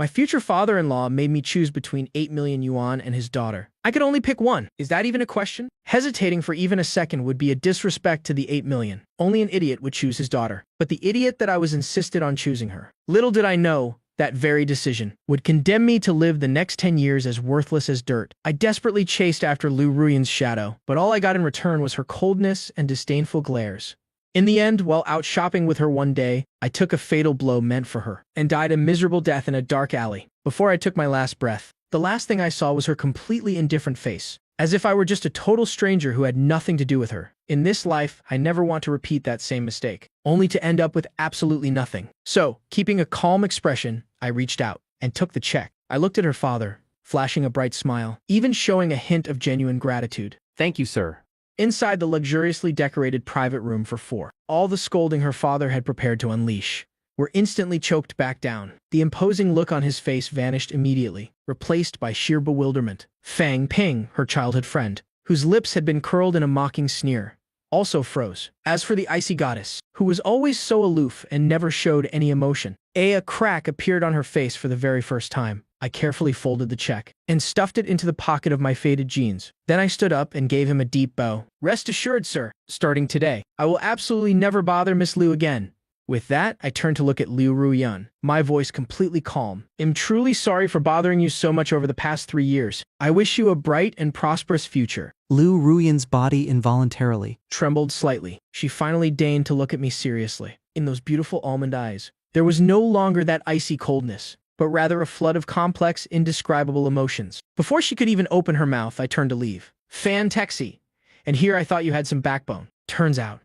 My future father-in-law made me choose between 8 million yuan and his daughter. I could only pick one. Is that even a question? Hesitating for even a second would be a disrespect to the 8 million. Only an idiot would choose his daughter. But the idiot that I was insisted on choosing her. Little did I know, that very decision would condemn me to live the next 10 years as worthless as dirt. I desperately chased after Lu Ruyan's shadow, but all I got in return was her coldness and disdainful glares. In the end, while out shopping with her one day, I took a fatal blow meant for her and died a miserable death in a dark alley. Before I took my last breath, the last thing I saw was her completely indifferent face, as if I were just a total stranger who had nothing to do with her. In this life, I never want to repeat that same mistake, only to end up with absolutely nothing. So, keeping a calm expression, I reached out and took the check. I looked at her father, flashing a bright smile, even showing a hint of genuine gratitude. Thank you, sir. Inside the luxuriously decorated private room for four, all the scolding her father had prepared to unleash were instantly choked back down. The imposing look on his face vanished immediately, replaced by sheer bewilderment. Fang Ping, her childhood friend, whose lips had been curled in a mocking sneer, also froze. As for the icy goddess, who was always so aloof and never showed any emotion, a crack appeared on her face for the very first time. I carefully folded the check and stuffed it into the pocket of my faded jeans. Then I stood up and gave him a deep bow. Rest assured, sir, starting today, I will absolutely never bother Miss Liu again. With that, I turned to look at Liu Ruyan, my voice completely calm. I'm truly sorry for bothering you so much over the past 3 years. I wish you a bright and prosperous future. Liu Ruyan's body involuntarily Trembled slightly. She finally deigned to look at me seriously. In those beautiful almond eyes, there was no longer that icy coldness, but rather a flood of complex, indescribable emotions. Before she could even open her mouth, I turned to leave. Fan-texy. And here I thought you had some backbone. Turns out,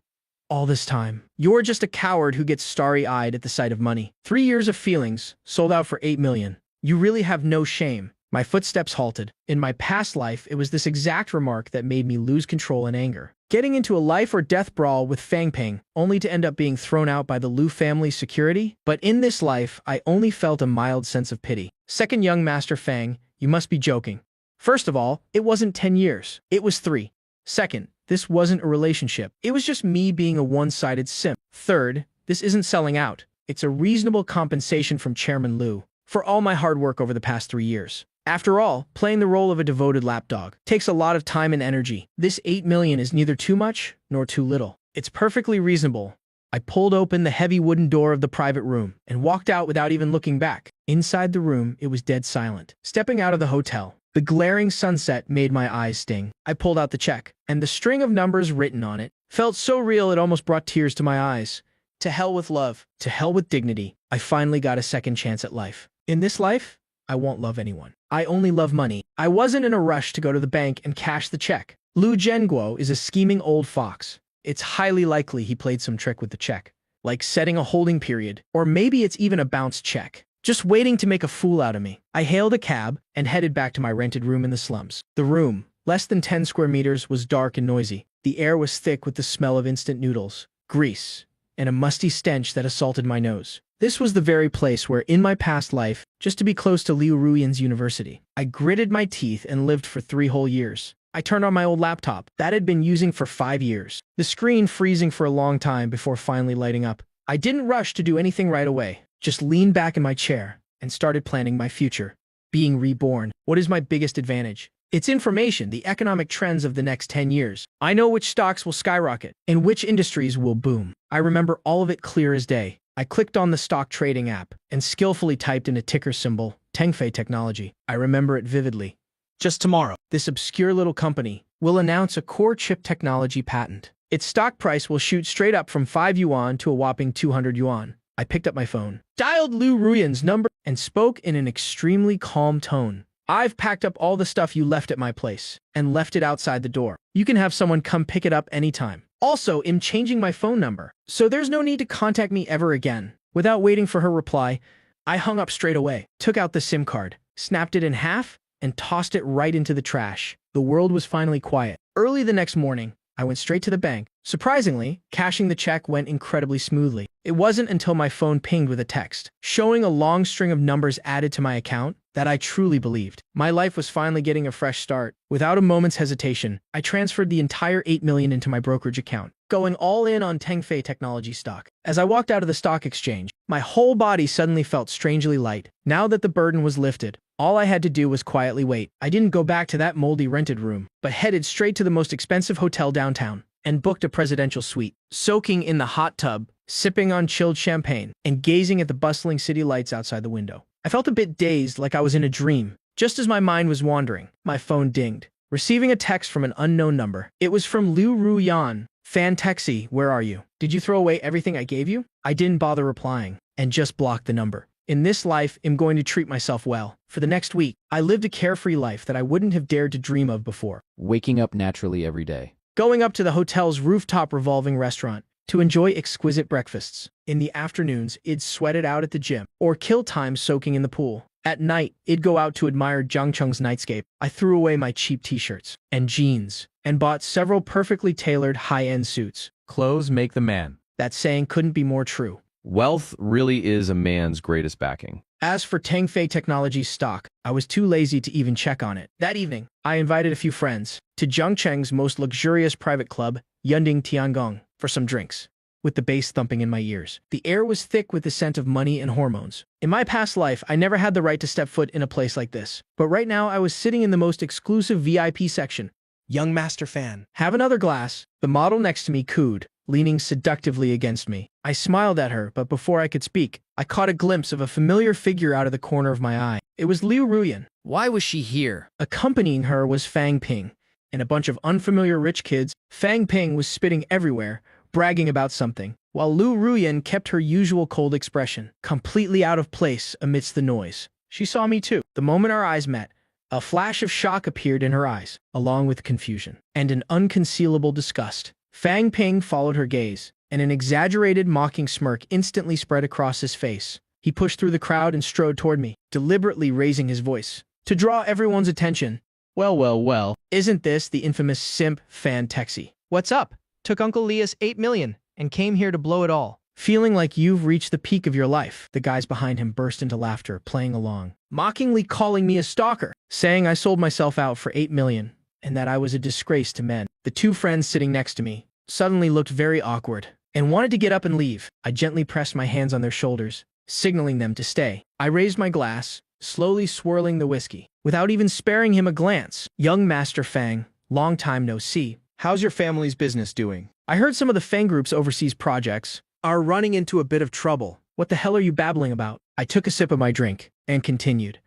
all this time, you're just a coward who gets starry-eyed at the sight of money. 3 years of feelings, sold out for 8 million. You really have no shame. My footsteps halted. In my past life, it was this exact remark that made me lose control in anger. Getting into a life-or-death brawl with Fang Ping, only to end up being thrown out by the Liu family's security? But in this life, I only felt a mild sense of pity. Second young Master Fang, you must be joking. First of all, it wasn't 10 years. It was 3. Second, this wasn't a relationship. It was just me being a one-sided simp. Third, this isn't selling out. It's a reasonable compensation from Chairman Liu for all my hard work over the past 3 years. After all, playing the role of a devoted lapdog takes a lot of time and energy. This 8 million is neither too much nor too little. It's perfectly reasonable. I pulled open the heavy wooden door of the private room and walked out without even looking back. Inside the room, it was dead silent. Stepping out of the hotel, the glaring sunset made my eyes sting. I pulled out the check, and the string of numbers written on it felt so real it almost brought tears to my eyes. To hell with love. To hell with dignity. I finally got a second chance at life. In this life, I won't love anyone. I only love money. I wasn't in a rush to go to the bank and cash the check. Lu Zhenguo is a scheming old fox. It's highly likely he played some trick with the check, like setting a holding period, or maybe it's even a bounced check, just waiting to make a fool out of me. I hailed a cab and headed back to my rented room in the slums. The room, less than 10 square meters, was dark and noisy. The air was thick with the smell of instant noodles, grease, and a musty stench that assaulted my nose. This was the very place where, in my past life, just to be close to Liu Ruyan's university, I gritted my teeth and lived for 3 whole years. I turned on my old laptop that I'd been using for 5 years, the screen freezing for a long time before finally lighting up. I didn't rush to do anything right away, just leaned back in my chair and started planning my future. Being reborn, what is my biggest advantage? It's information, the economic trends of the next 10 years. I know which stocks will skyrocket and which industries will boom. I remember all of it clear as day. I clicked on the stock trading app and skillfully typed in a ticker symbol, Tengfei Technology. I remember it vividly. Just tomorrow, this obscure little company will announce a core chip technology patent. Its stock price will shoot straight up from 5 yuan to a whopping 200 yuan. I picked up my phone, dialed Liu Ruyan's number, and spoke in an extremely calm tone. I've packed up all the stuff you left at my place and left it outside the door. You can have someone come pick it up anytime. Also, I'm changing my phone number, so there's no need to contact me ever again. Without waiting for her reply, I hung up straight away, took out the SIM card, snapped it in half, and tossed it right into the trash. The world was finally quiet. Early the next morning, I went straight to the bank. Surprisingly, cashing the check went incredibly smoothly. It wasn't until my phone pinged with a text, showing a long string of numbers added to my account, that I truly believed my life was finally getting a fresh start. Without a moment's hesitation, I transferred the entire 8 million into my brokerage account. going all in on Tengfei Technology stock. As I walked out of the stock exchange, my whole body suddenly felt strangely light. Now that the burden was lifted, all I had to do was quietly wait. I didn't go back to that moldy rented room, but headed straight to the most expensive hotel downtown and booked a presidential suite. Soaking in the hot tub, sipping on chilled champagne, and gazing at the bustling city lights outside the window. I felt a bit dazed, like I was in a dream. Just as my mind was wandering, my phone dinged, receiving a text from an unknown number. It was from Liu Ruyan. Fan Texi, where are you? Did you throw away everything I gave you? I didn't bother replying, and just blocked the number. In this life, I'm going to treat myself well. For the next week, I lived a carefree life that I wouldn't have dared to dream of before. Waking up naturally every day. Going up to the hotel's rooftop revolving restaurant to enjoy exquisite breakfasts. In the afternoons, I'd sweat it out at the gym, or kill time soaking in the pool. At night, I'd go out to admire Jiangcheng's nightscape. I threw away my cheap t-shirts and jeans and bought several perfectly tailored high-end suits. Clothes make the man. That saying couldn't be more true. Wealth really is a man's greatest backing. As for Tengfei Technology's stock, I was too lazy to even check on it. That evening, I invited a few friends to Jiangcheng's most luxurious private club, Yunding Tiangong, for some drinks. With the bass thumping in my ears, the air was thick with the scent of money and hormones. In my past life, I never had the right to step foot in a place like this. But right now, I was sitting in the most exclusive VIP section. Young master fan. Have another glass. The model next to me cooed, leaning seductively against me. I smiled at her, but before I could speak, I caught a glimpse of a familiar figure out of the corner of my eye. It was Liu Ruyan. Why was she here? Accompanying her was Fang Ping and a bunch of unfamiliar rich kids. Fang Ping was spitting everywhere, bragging about something, while Liu Ruyan kept her usual cold expression, completely out of place amidst the noise. She saw me too. The moment our eyes met, a flash of shock appeared in her eyes, along with confusion and an unconcealable disgust. Fang Ping followed her gaze, and an exaggerated mocking smirk instantly spread across his face. He pushed through the crowd and strode toward me, deliberately raising his voice to draw everyone's attention. Well, isn't this the infamous simp Fan Texi? What's up? Took Uncle Leah's 8 million and came here to blow it all. Feeling like you've reached the peak of your life, the guys behind him burst into laughter, playing along, mockingly calling me a stalker, saying I sold myself out for 8 million and that I was a disgrace to men. The two friends sitting next to me suddenly looked very awkward and wanted to get up and leave. I gently pressed my hands on their shoulders, signaling them to stay. I raised my glass, slowly swirling the whiskey, without even sparing him a glance. Young Master Fang, long time no see. How's your family's business doing? I heard some of the Fang Group's overseas projects are running into a bit of trouble. What the hell are you babbling about? I took a sip of my drink and continued.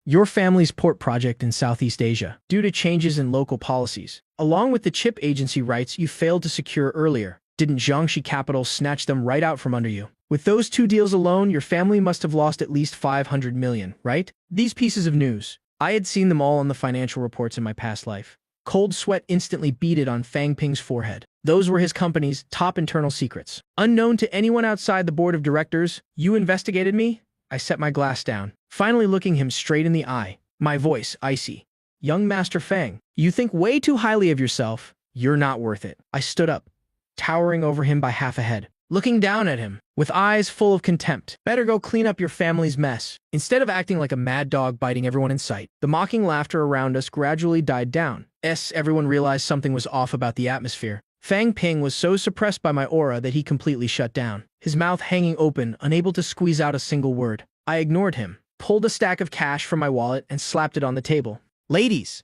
Your family's port project in Southeast Asia, due to changes in local policies, along with the chip agency rights you failed to secure earlier, didn't Jiangxi Capital snatch them right out from under you? With those two deals alone, your family must have lost at least 500 million, right? These pieces of news, I had seen them all on the financial reports in my past life. Cold sweat instantly beaded on Fang Ping's forehead. Those were his company's top internal secrets. Unknown to anyone outside the board of directors, you investigated me? I set my glass down, finally looking him straight in the eye, my voice icy. Young Master Fang, you think way too highly of yourself. You're not worth it. I stood up, towering over him by half a head, looking down at him with eyes full of contempt. Better go clean up your family's mess, instead of acting like a mad dog biting everyone in sight. The mocking laughter around us gradually died down. Everyone realized something was off about the atmosphere. Fang Ping was so suppressed by my aura that he completely shut down, his mouth hanging open, unable to squeeze out a single word. I ignored him, pulled a stack of cash from my wallet, and slapped it on the table. Ladies,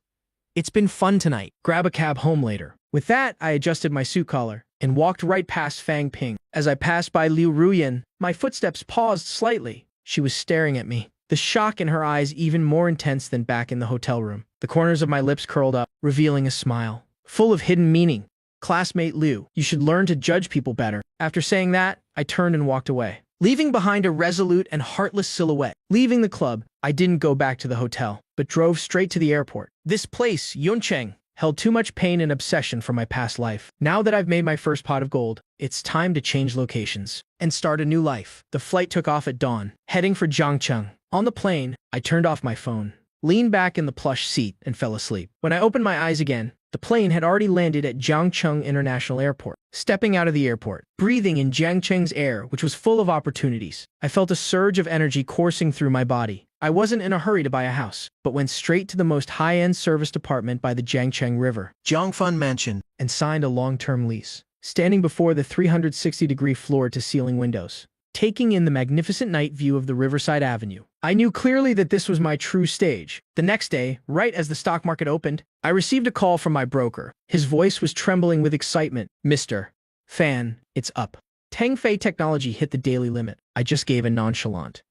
it's been fun tonight. Grab a cab home later. With that, I adjusted my suit collar and walked right past Fang Ping. As I passed by Liu Ruyan, my footsteps paused slightly. She was staring at me, the shock in her eyes even more intense than back in the hotel room. The corners of my lips curled up, revealing a smile, full of hidden meaning. Classmate Liu, you should learn to judge people better. After saying that, I turned and walked away, leaving behind a resolute and heartless silhouette. Leaving the club, I didn't go back to the hotel, but drove straight to the airport. This place, Yuncheng, held too much pain and obsession from my past life. Now that I've made my first pot of gold, it's time to change locations and start a new life. The flight took off at dawn, heading for Jiangcheng. On the plane, I turned off my phone, leaned back in the plush seat, and fell asleep. When I opened my eyes again, the plane had already landed at Jiangcheng International Airport. Stepping out of the airport, breathing in Jiangcheng's air, which was full of opportunities, I felt a surge of energy coursing through my body. I wasn't in a hurry to buy a house, but went straight to the most high-end service department by the Jiangcheng River, Jiangfun Mansion, and signed a long-term lease. standing before the 360-degree floor-to-ceiling windows, taking in the magnificent night view of the Riverside Avenue. I knew clearly that this was my true stage. The next day, right as the stock market opened, I received a call from my broker. His voice was trembling with excitement. "Mr. Fan, it's up." Tangfei Technology hit the daily limit. I just gave a nonchalant,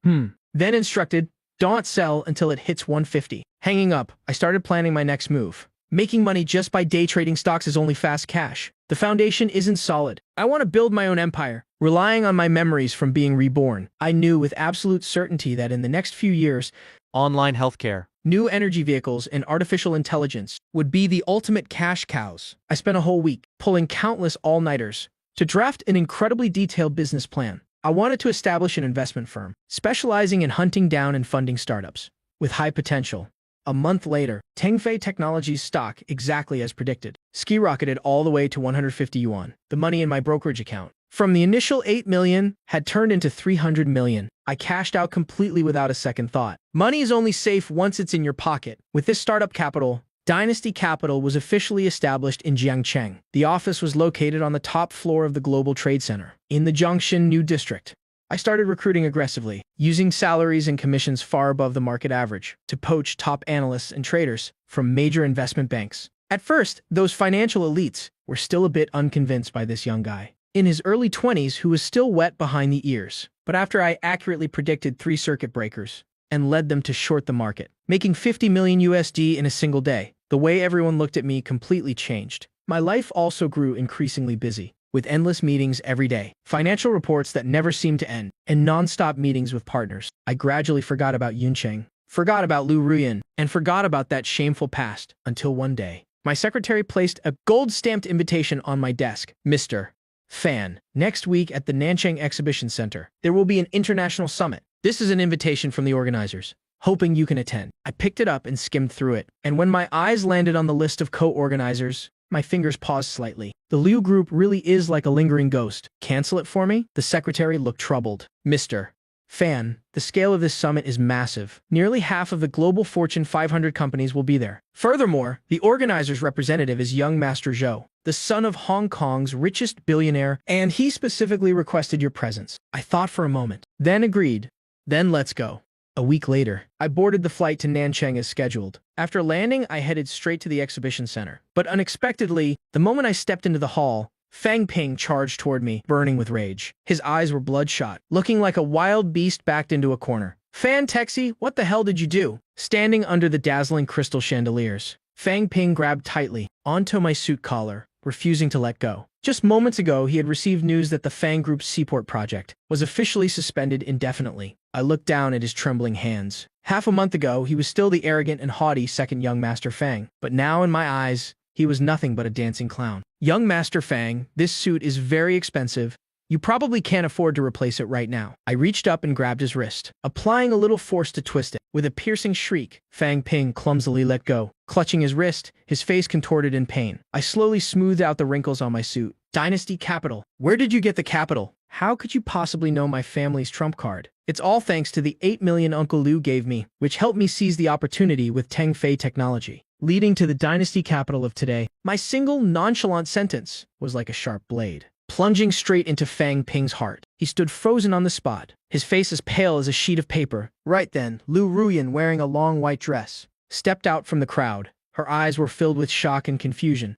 Then instructed, "Don't sell until it hits 150. Hanging up, I started planning my next move. Making money just by day trading stocks is only fast cash. The foundation isn't solid. I want to build my own empire, relying on my memories from being reborn. I knew with absolute certainty that in the next few years, Online healthcare. new energy vehicles and artificial intelligence would be the ultimate cash cows. I spent a whole week pulling countless all-nighters to draft an incredibly detailed business plan. I wanted to establish an investment firm, specializing in hunting down and funding startups with high potential. A month later, Tangfei Technology's stock, exactly as predicted, skyrocketed all the way to 150 yuan. The money in my brokerage account, from the initial 8 million, had turned into 300 million. I cashed out completely without a second thought. Money is only safe once it's in your pocket. With this startup capital, Dynasty Capital was officially established in Jiangcheng. The office was located on the top floor of the Global Trade Center, in the Zhongshan New District. I started recruiting aggressively, using salaries and commissions far above the market average to poach top analysts and traders from major investment banks. At first, those financial elites were still a bit unconvinced by this young guy, in his early 20s, who was still wet behind the ears. But after I accurately predicted 3 circuit breakers and led them to short the market, making 50 million USD in a single day, the way everyone looked at me completely changed. My life also grew increasingly busy, with endless meetings every day, financial reports that never seemed to end, and non-stop meetings with partners. I gradually forgot about Yuncheng, forgot about Lu Ruyan, and forgot about that shameful past, until one day, my secretary placed a gold-stamped invitation on my desk. "Mr. Fan, next week at the Nanchang Exhibition Center, there will be an international summit. This is an invitation from the organizers, hoping you can attend." I picked it up and skimmed through it, and when my eyes landed on the list of co-organizers, my fingers paused slightly. The Liu Group really is like a lingering ghost. "Cancel it for me?" The secretary looked troubled. "Mr. Fan, the scale of this summit is massive. Nearly half of the global Fortune 500 companies will be there. Furthermore, the organizer's representative is young Master Zhou, the son of Hong Kong's richest billionaire, and he specifically requested your presence." I thought for a moment, then agreed. "Then let's go." A week later, I boarded the flight to Nanchang as scheduled. After landing, I headed straight to the exhibition center. But unexpectedly, the moment I stepped into the hall, Fang Ping charged toward me, burning with rage. His eyes were bloodshot, looking like a wild beast backed into a corner. "Fan Texi, what the hell did you do?" Standing under the dazzling crystal chandeliers, Fang Ping grabbed tightly onto my suit collar, refusing to let go. Just moments ago, he had received news that the Fang Group's Seaport project was officially suspended indefinitely. I looked down at his trembling hands. Half a month ago, he was still the arrogant and haughty second young Master Fang, but now in my eyes, he was nothing but a dancing clown. "Young Master Fang, this suit is very expensive. You probably can't afford to replace it right now." I reached up and grabbed his wrist, applying a little force to twist it. With a piercing shriek, Fang Ping clumsily let go. Clutching his wrist, his face contorted in pain. I slowly smoothed out the wrinkles on my suit. "Dynasty Capital. Where did you get the capital? How could you possibly know my family's trump card?" "It's all thanks to the 8 million Uncle Liu gave me, which helped me seize the opportunity with Tangfei Technology, leading to the Dynasty Capital of today." My single nonchalant sentence was like a sharp blade, plunging straight into Fang Ping's heart. He stood frozen on the spot, his face as pale as a sheet of paper. Right then, Lu Ruyan, wearing a long white dress, stepped out from the crowd. Her eyes were filled with shock and confusion.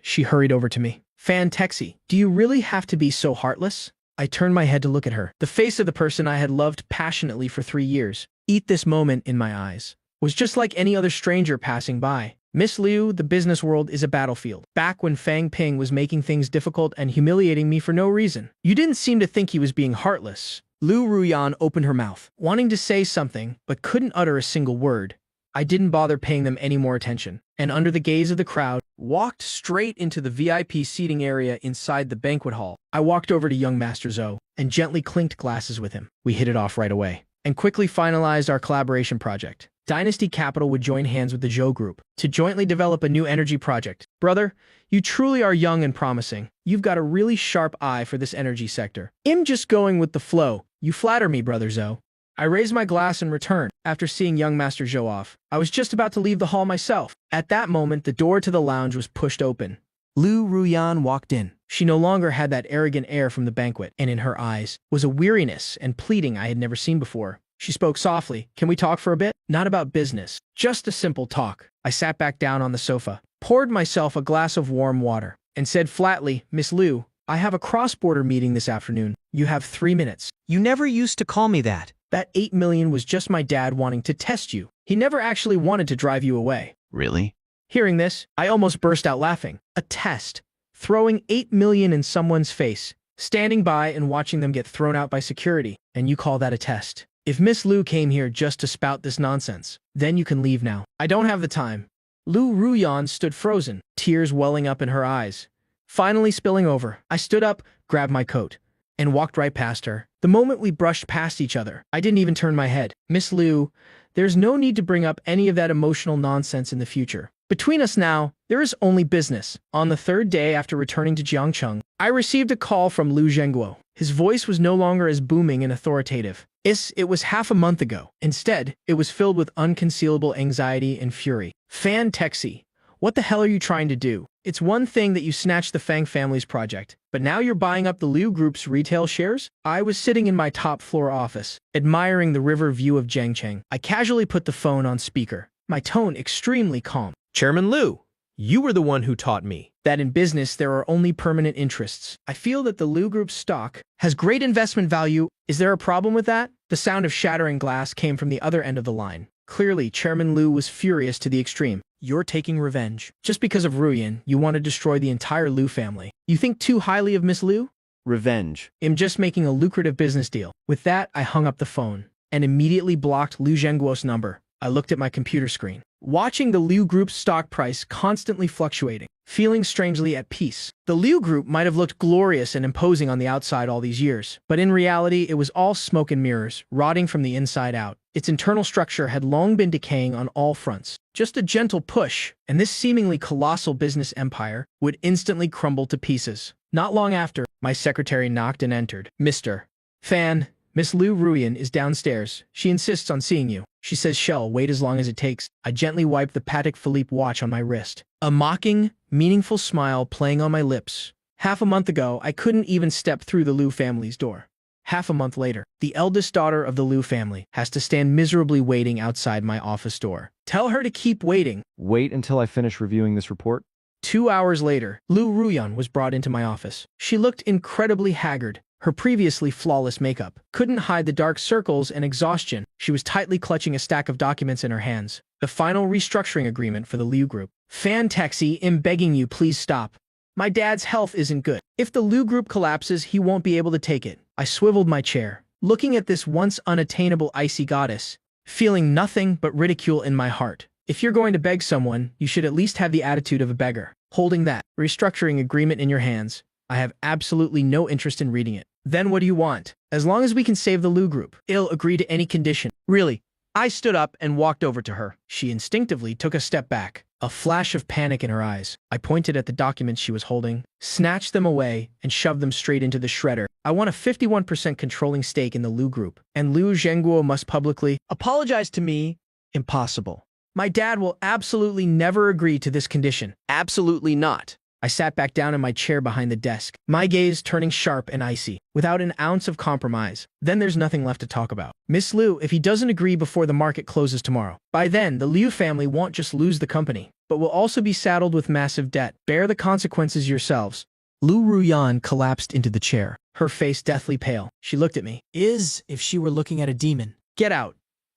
She hurried over to me. "Fan Texi, do you really have to be so heartless?" I turned my head to look at her. The face of the person I had loved passionately for 3 years, eat this moment in my eyes, was just like any other stranger passing by. "Miss Liu, the business world is a battlefield. Back when Fang Ping was making things difficult and humiliating me for no reason, you didn't seem to think he was being heartless." Lu Ruyan opened her mouth, wanting to say something, but couldn't utter a single word. I didn't bother paying them any more attention, and under the gaze of the crowd, walked straight into the VIP seating area inside the banquet hall. I walked over to young Master Zhou and gently clinked glasses with him. We hit it off right away and quickly finalized our collaboration project. Dynasty Capital would join hands with the Zhou Group to jointly develop a new energy project. "Brother, you truly are young and promising. You've got a really sharp eye for this energy sector. I'm just going with the flow. You flatter me, Brother Zhou." I raised my glass in return. After seeing young Master Zhou off, I was just about to leave the hall myself. At that moment, the door to the lounge was pushed open, Lu Ruyan walked in. She no longer had that arrogant air from the banquet, and in her eyes was a weariness and pleading I had never seen before. She spoke softly. Can we talk for a bit? Not about business. Just a simple talk. I sat back down on the sofa, poured myself a glass of warm water, and said flatly, Miss Liu, I have a cross-border meeting this afternoon. You have 3 minutes. You never used to call me that. That 8 million was just my dad wanting to test you. He never actually wanted to drive you away. Really? Hearing this, I almost burst out laughing. A test. Throwing 8 million in someone's face. Standing by and watching them get thrown out by security. And you call that a test? If Miss Liu came here just to spout this nonsense, then you can leave now. I don't have the time. Lu Ruyan stood frozen, tears welling up in her eyes, finally spilling over. I stood up, grabbed my coat, and walked right past her. The moment we brushed past each other, I didn't even turn my head. Miss Liu, there's no need to bring up any of that emotional nonsense in the future. Between us now, there is only business. On the 3rd day after returning to Jiangcheng, I received a call from Lu Zhengguo. His voice was no longer as booming and authoritative. It was half a month ago. Instead, it was filled with unconcealable anxiety and fury. Fan Texi, what the hell are you trying to do? It's one thing that you snatched the Fang family's project, but now you're buying up the Liu Group's retail shares? I was sitting in my top floor office, admiring the river view of Jiangcheng. I casually put the phone on speaker, my tone extremely calm. Chairman Liu, you were the one who taught me that in business there are only permanent interests. I feel that the Liu Group's stock has great investment value. Is there a problem with that? The sound of shattering glass came from the other end of the line. Clearly, Chairman Liu was furious to the extreme. You're taking revenge. Just because of Ruyan, you want to destroy the entire Liu family. You think too highly of Miss Liu? revenge. I'm just making a lucrative business deal. With that, I hung up the phone and immediately blocked Lu Zhengguo's number. I looked at my computer screen, watching the Liu Group's stock price constantly fluctuating, feeling strangely at peace. The Liu Group might have looked glorious and imposing on the outside all these years, but in reality, it was all smoke and mirrors, rotting from the inside out. Its internal structure had long been decaying on all fronts. Just a gentle push, and this seemingly colossal business empire would instantly crumble to pieces. Not long after, my secretary knocked and entered. Mr. Fan, Miss Liu Ruyan is downstairs. She insists on seeing you. She says she'll wait as long as it takes. I gently wiped the Patek Philippe watch on my wrist, a mocking, meaningful smile playing on my lips. Half a month ago, I couldn't even step through the Liu family's door. Half a month later, the eldest daughter of the Liu family has to stand miserably waiting outside my office door. Tell her to keep waiting. Wait until I finish reviewing this report. 2 hours later, Lu Ruyan was brought into my office. She looked incredibly haggard. Her previously flawless makeup couldn't hide the dark circles and exhaustion. She was tightly clutching a stack of documents in her hands. The final restructuring agreement for the Liu Group. Fan Taxi, I'm begging you, please stop. My dad's health isn't good. If the Liu Group collapses, he won't be able to take it. I swiveled my chair, looking at this once unattainable icy goddess, feeling nothing but ridicule in my heart. If you're going to beg someone, you should at least have the attitude of a beggar. Holding that restructuring agreement in your hands, I have absolutely no interest in reading it. Then what do you want? As long as we can save the Liu Group, I'll agree to any condition. Really? I stood up and walked over to her. She instinctively took a step back, a flash of panic in her eyes. I pointed at the documents she was holding, snatched them away, and shoved them straight into the shredder. I want a 51% controlling stake in the Liu Group, and Lu Zhengguo must publicly apologize to me. Impossible. My dad will absolutely never agree to this condition. Absolutely not. I sat back down in my chair behind the desk, my gaze turning sharp and icy, without an ounce of compromise. Then there's nothing left to talk about. Miss Liu, if he doesn't agree before the market closes tomorrow, by then the Liu family won't just lose the company, but will also be saddled with massive debt. Bear the consequences yourselves. Lu Ruyan collapsed into the chair, her face deathly pale. She looked at me. If she were looking at a demon. Get out.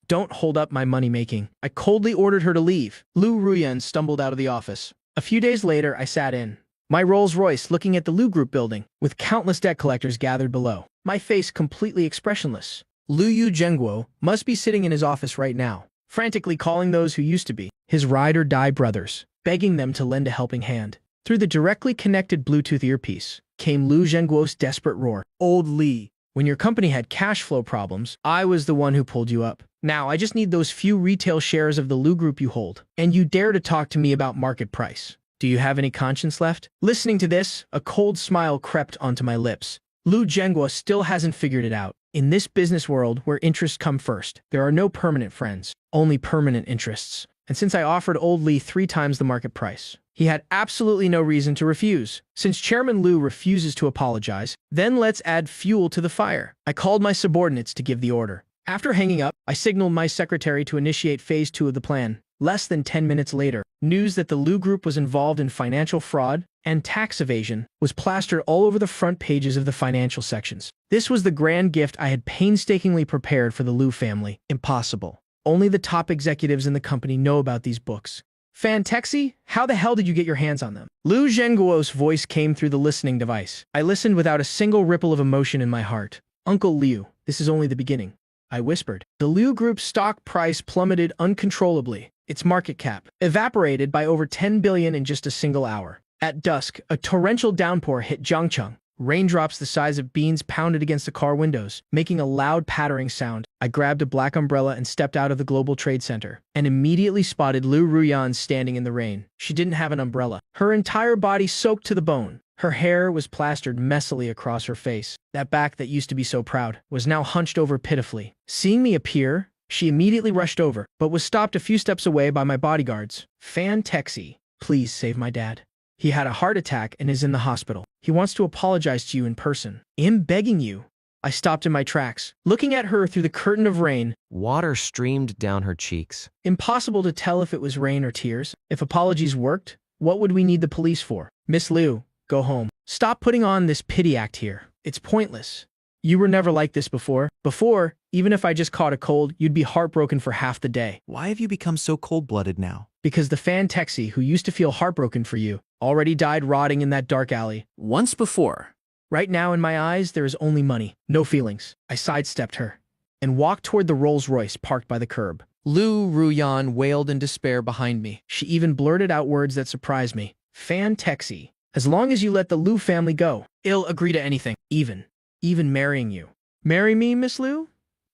Don't hold up my money-making. I coldly ordered her to leave. Lu Ruyan stumbled out of the office. A few days later, I sat in my Rolls-Royce looking at the Liu Group building, with countless debt collectors gathered below, my face completely expressionless. Liu Zhengguo must be sitting in his office right now, frantically calling those who used to be his ride-or-die brothers, begging them to lend a helping hand. Through the directly connected Bluetooth earpiece came Lu Zhengguo's desperate roar. Old Li, when your company had cash flow problems, I was the one who pulled you up. Now I just need those few retail shares of the Liu Group you hold, and you dare to talk to me about market price. Do you have any conscience left? Listening to this, a cold smile crept onto my lips. Lu Zhengguo still hasn't figured it out. In this business world where interests come first, there are no permanent friends, only permanent interests. And since I offered old Li 3 times the market price, He had absolutely no reason to refuse. Since Chairman Liu refuses to apologize, then let's add fuel to the fire. I called my subordinates to give the order. After hanging up, I signaled my secretary to initiate phase 2 of the plan. Less than 10 minutes later, news that the Liu Group was involved in financial fraud and tax evasion was plastered all over the front pages of the financial sections. This was the grand gift I had painstakingly prepared for the Liu family. Impossible. Only the top executives in the company know about these books. Fan Texi, how the hell did you get your hands on them? Liu Zhenguo's voice came through the listening device. I listened without a single ripple of emotion in my heart. Uncle Liu, this is only the beginning, I whispered. The Liu Group's stock price plummeted uncontrollably. Its market cap evaporated by over 10 billion in just a single hour. At dusk, a torrential downpour hit Jiangcheng. Raindrops the size of beans pounded against the car windows, making a loud pattering sound. I grabbed a black umbrella and stepped out of the Global Trade Center, and immediately spotted Liu Ruyan standing in the rain. She didn't have an umbrella. Her entire body soaked to the bone. Her hair was plastered messily across her face. That back that used to be so proud was now hunched over pitifully. Seeing me appear, she immediately rushed over, but was stopped a few steps away by my bodyguards. Fan Texi, please save my dad. He had a heart attack and is in the hospital. He wants to apologize to you in person. I'm begging you. I stopped in my tracks, looking at her through the curtain of rain. Water streamed down her cheeks. Impossible to tell if it was rain or tears. If apologies worked, what would we need the police for? Miss Liu, go home. Stop putting on this pity act here. It's pointless. You were never like this before. Before, even if I just caught a cold, you'd be heartbroken for half the day. Why have you become so cold-blooded now? Because the fan Texi, who used to feel heartbroken for you, already died rotting in that dark alley. Once before. Right now, in my eyes, there is only money, no feelings. I sidestepped her and walked toward the Rolls-Royce parked by the curb. Liu Ruyan wailed in despair behind me. She even blurted out words that surprised me. Fan Texi, as long as you let the Liu family go, I'll agree to anything, even marrying you. Marry me, Miss Liu?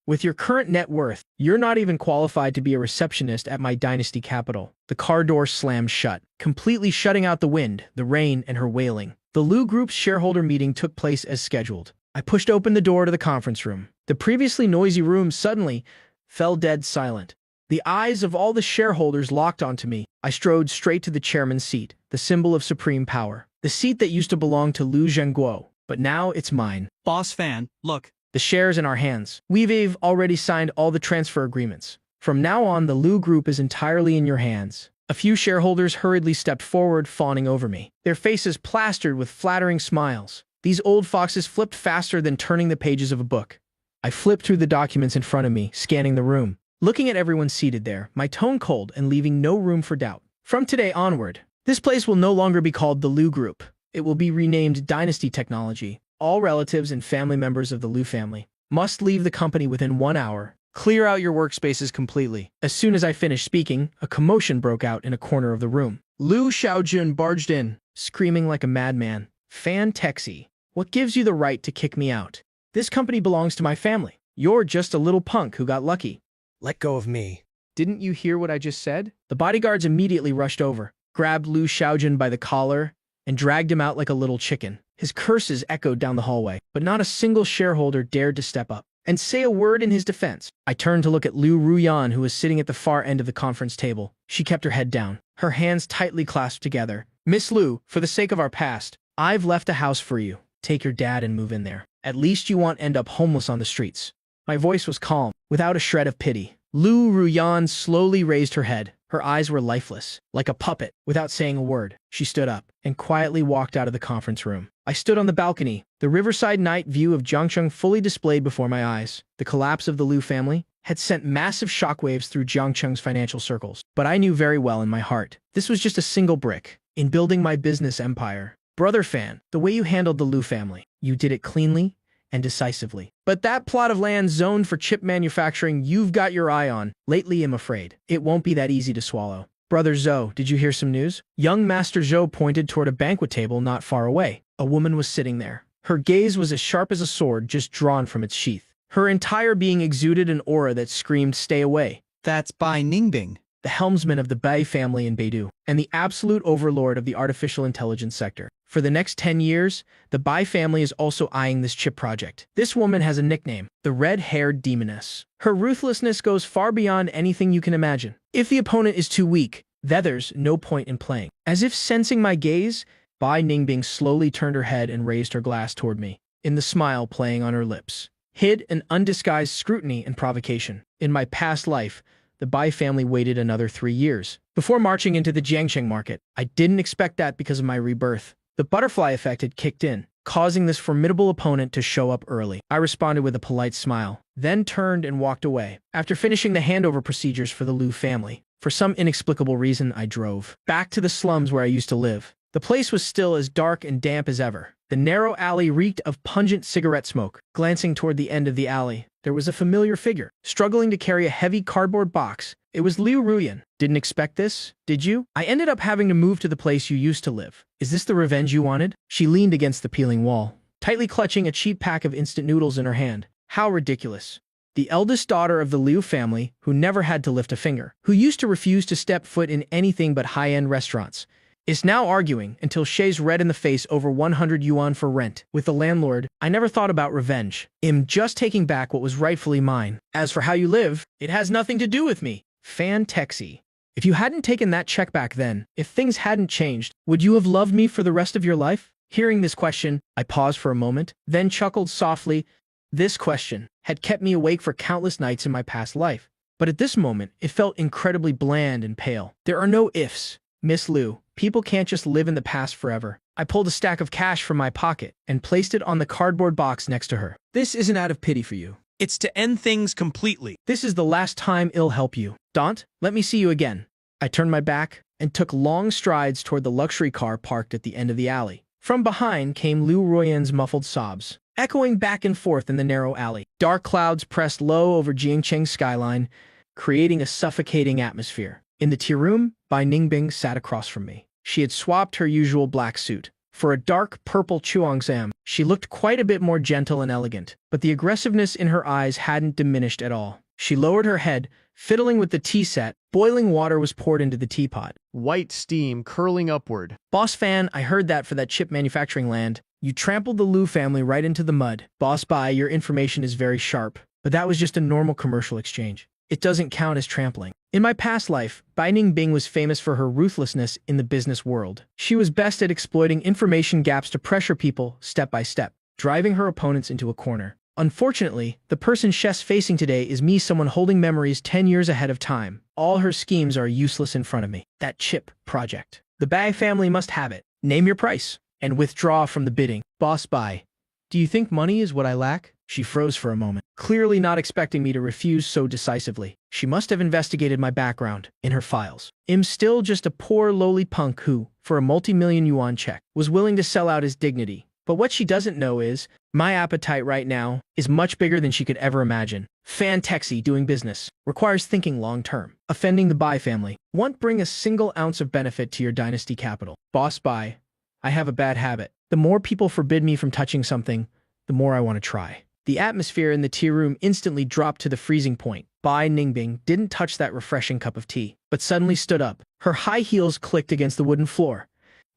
With your current net worth, you're not even qualified to be a receptionist at my dynasty capital. The car door slammed shut, completely shutting out the wind, the rain, and her wailing. The Liu Group's shareholder meeting took place as scheduled. I pushed open the door to the conference room. The previously noisy room suddenly fell dead silent. The eyes of all the shareholders locked onto me. I strode straight to the chairman's seat, the symbol of supreme power. The seat that used to belong to Liu Zhenguo, but now it's mine. Boss Fan, look. The shares in our hands. We've already signed all the transfer agreements. From now on, the Liu Group is entirely in your hands. A few shareholders hurriedly stepped forward, fawning over me, their faces plastered with flattering smiles. These old foxes flipped faster than turning the pages of a book. I flipped through the documents in front of me, scanning the room. Looking at everyone seated there, my tone cold and leaving no room for doubt. From today onward, this place will no longer be called the Liu Group. It will be renamed Dynasty Technology. All relatives and family members of the Liu family must leave the company within 1 hour. Clear out your workspaces completely. As soon as I finished speaking, a commotion broke out in a corner of the room. Liu Xiaojun barged in, screaming like a madman. Fan Texi, what gives you the right to kick me out? This company belongs to my family. You're just a little punk who got lucky. Let go of me. Didn't you hear what I just said? The bodyguards immediately rushed over, grabbed Liu Xiaojun by the collar, and dragged him out like a little chicken. His curses echoed down the hallway, but not a single shareholder dared to step up and say a word in his defense. I turned to look at Liu Ruyan, who was sitting at the far end of the conference table. She kept her head down, her hands tightly clasped together. Miss Liu, for the sake of our past, I've left a house for you. Take your dad and move in there. At least you won't end up homeless on the streets. My voice was calm, without a shred of pity. Liu Ruyan slowly raised her head. Her eyes were lifeless, like a puppet. Without saying a word, she stood up and quietly walked out of the conference room. I stood on the balcony, the riverside night view of Jiangcheng fully displayed before my eyes. The collapse of the Liu family had sent massive shockwaves through Jiangcheng's financial circles. But I knew very well in my heart, this was just a single brick in building my business empire. Brother Fan, the way you handled the Liu family, you did it cleanly and decisively. But that plot of land zoned for chip manufacturing you've got your eye on, lately I'm afraid it won't be that easy to swallow. Brother Zhou, did you hear some news? Young Master Zhou pointed toward a banquet table not far away. A woman was sitting there. Her gaze was as sharp as a sword just drawn from its sheath. Her entire being exuded an aura that screamed, "Stay away." That's Bai Ningbing, the helmsman of the Bai family in Beidou, and the absolute overlord of the artificial intelligence sector. For the next 10 years, the Bai family is also eyeing this chip project. This woman has a nickname, the Red-Haired Demoness. Her ruthlessness goes far beyond anything you can imagine. If the opponent is too weak, There's no point in playing. As if sensing my gaze, Bai Ningbing slowly turned her head and raised her glass toward me, in the smile playing on her lips, hid an undisguised scrutiny and provocation. In my past life, the Bai family waited another 3 years before marching into the Jiangsheng market. I didn't expect that because of my rebirth. The butterfly effect had kicked in, causing this formidable opponent to show up early. I responded with a polite smile, then turned and walked away. After finishing the handover procedures for the Liu family, for some inexplicable reason, I drove back to the slums where I used to live. The place was still as dark and damp as ever. The narrow alley reeked of pungent cigarette smoke. Glancing toward the end of the alley, there was a familiar figure, struggling to carry a heavy cardboard box. It was Liu Ruyan. Didn't expect this, did you? I ended up having to move to the place you used to live. Is this the revenge you wanted? She leaned against the peeling wall, tightly clutching a cheap pack of instant noodles in her hand. How ridiculous. The eldest daughter of the Liu family, who never had to lift a finger, who used to refuse to step foot in anything but high-end restaurants, is now arguing until she's red in the face over 100 yuan for rent with the landlord. I never thought about revenge. I'm just taking back what was rightfully mine. As for how you live, it has nothing to do with me. Fan Texi. If you hadn't taken that check back then, if things hadn't changed, would you have loved me for the rest of your life? Hearing this question, I paused for a moment, then chuckled softly. This question had kept me awake for countless nights in my past life. But at this moment, it felt incredibly bland and pale. There are no ifs, Miss Liu. People can't just live in the past forever. I pulled a stack of cash from my pocket and placed it on the cardboard box next to her. This isn't out of pity for you. It's to end things completely. This is the last time I'll help you. Daunt, let me see you again. I turned my back and took long strides toward the luxury car parked at the end of the alley. From behind came Liu Ruyan's muffled sobs, echoing back and forth in the narrow alley. Dark clouds pressed low over Jiangcheng's skyline, creating a suffocating atmosphere. In the tea room, Bai Ningbing sat across from me. She had swapped her usual black suit for a dark purple chuangzam. She looked quite a bit more gentle and elegant, but the aggressiveness in her eyes hadn't diminished at all. She lowered her head, fiddling with the tea set. Boiling water was poured into the teapot. White steam curling upward. Boss Fan, I heard that for that chip manufacturing land, you trampled the Liu family right into the mud. Boss Bai, your information is very sharp, but that was just a normal commercial exchange. It doesn't count as trampling. In my past life, Bai Ningbing was famous for her ruthlessness in the business world. She was best at exploiting information gaps to pressure people step by step, driving her opponents into a corner. Unfortunately, the person she's facing today is me, someone holding memories 10 years ahead of time. All her schemes are useless in front of me. That chip project. The Bai family must have it. Name your price and withdraw from the bidding. Boss Bai, do you think money is what I lack? She froze for a moment, clearly not expecting me to refuse so decisively. She must have investigated my background in her files. I'm still just a poor lowly punk who, for a multi-million yuan check, was willing to sell out his dignity. But what she doesn't know is, my appetite right now is much bigger than she could ever imagine. Fan Texi doing business requires thinking long-term. Offending the Bai family won't bring a single ounce of benefit to your dynasty capital. Boss Bai, I have a bad habit. The more people forbid me from touching something, the more I want to try. The atmosphere in the tea room instantly dropped to the freezing point. Bai Ningbing didn't touch that refreshing cup of tea, but suddenly stood up. Her high heels clicked against the wooden floor,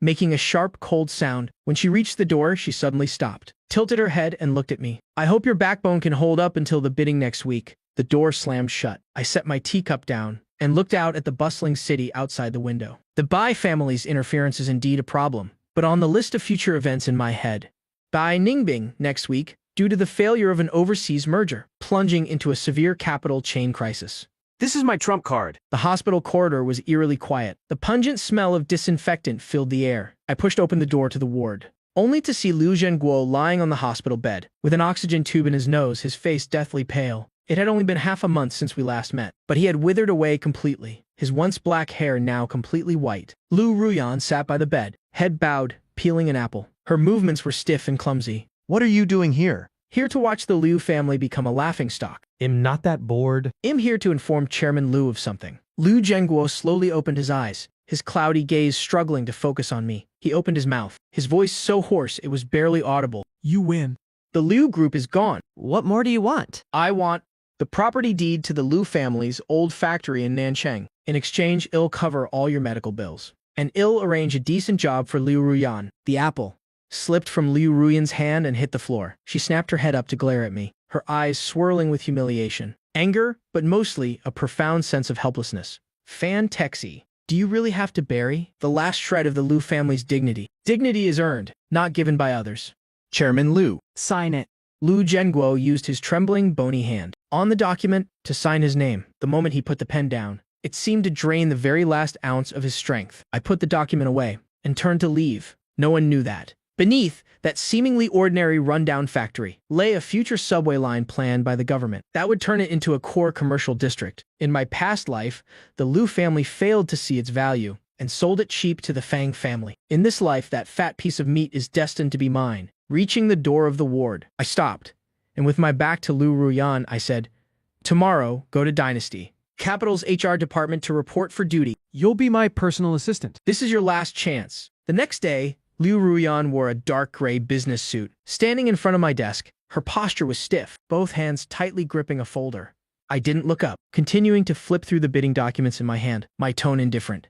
making a sharp, cold sound. When she reached the door, she suddenly stopped, tilted her head, and looked at me. I hope your backbone can hold up until the bidding next week. The door slammed shut. I set my teacup down and looked out at the bustling city outside the window. The Bai family's interference is indeed a problem, but on the list of future events in my head, Bai Ningbing next week, due to the failure of an overseas merger, plunging into a severe capital chain crisis. This is my trump card. The hospital corridor was eerily quiet. The pungent smell of disinfectant filled the air. I pushed open the door to the ward, only to see Liu Zhenguo lying on the hospital bed, with an oxygen tube in his nose, his face deathly pale. It had only been half a month since we last met, but he had withered away completely, his once black hair now completely white. Liu Ruyan sat by the bed, head bowed, peeling an apple. Her movements were stiff and clumsy. What are you doing here? Here to watch the Liu family become a laughingstock. I'm not that bored. I'm here to inform Chairman Liu of something. Liu Zhenguo slowly opened his eyes, his cloudy gaze struggling to focus on me. He opened his mouth, his voice so hoarse it was barely audible. You win. The Liu group is gone. What more do you want? I want the property deed to the Liu family's old factory in Nanchang. In exchange, I'll cover all your medical bills. And I'll arrange a decent job for Liu Ruyan. The apple slipped from Liu Ruyan's hand and hit the floor. She snapped her head up to glare at me, her eyes swirling with humiliation, anger, but mostly a profound sense of helplessness. Fan Texi. Do you really have to bury the last shred of the Liu family's dignity? Dignity is earned, not given by others. Chairman Liu. Sign it. Liu Zhenguo used his trembling, bony hand on the document to sign his name. The moment he put the pen down, it seemed to drain the very last ounce of his strength. I put the document away and turned to leave. No one knew that. Beneath that seemingly ordinary rundown factory lay a future subway line planned by the government that would turn it into a core commercial district. In my past life, the Liu family failed to see its value and sold it cheap to the Fang family. In this life, that fat piece of meat is destined to be mine. Reaching the door of the ward, I stopped, and with my back to Liu Ruyan, I said, "Tomorrow, go to Dynasty Capital's HR department to report for duty. You'll be my personal assistant. This is your last chance." The next day, Liu Ruyan wore a dark gray business suit. Standing in front of my desk, her posture was stiff, both hands tightly gripping a folder. I didn't look up, continuing to flip through the bidding documents in my hand, my tone indifferent.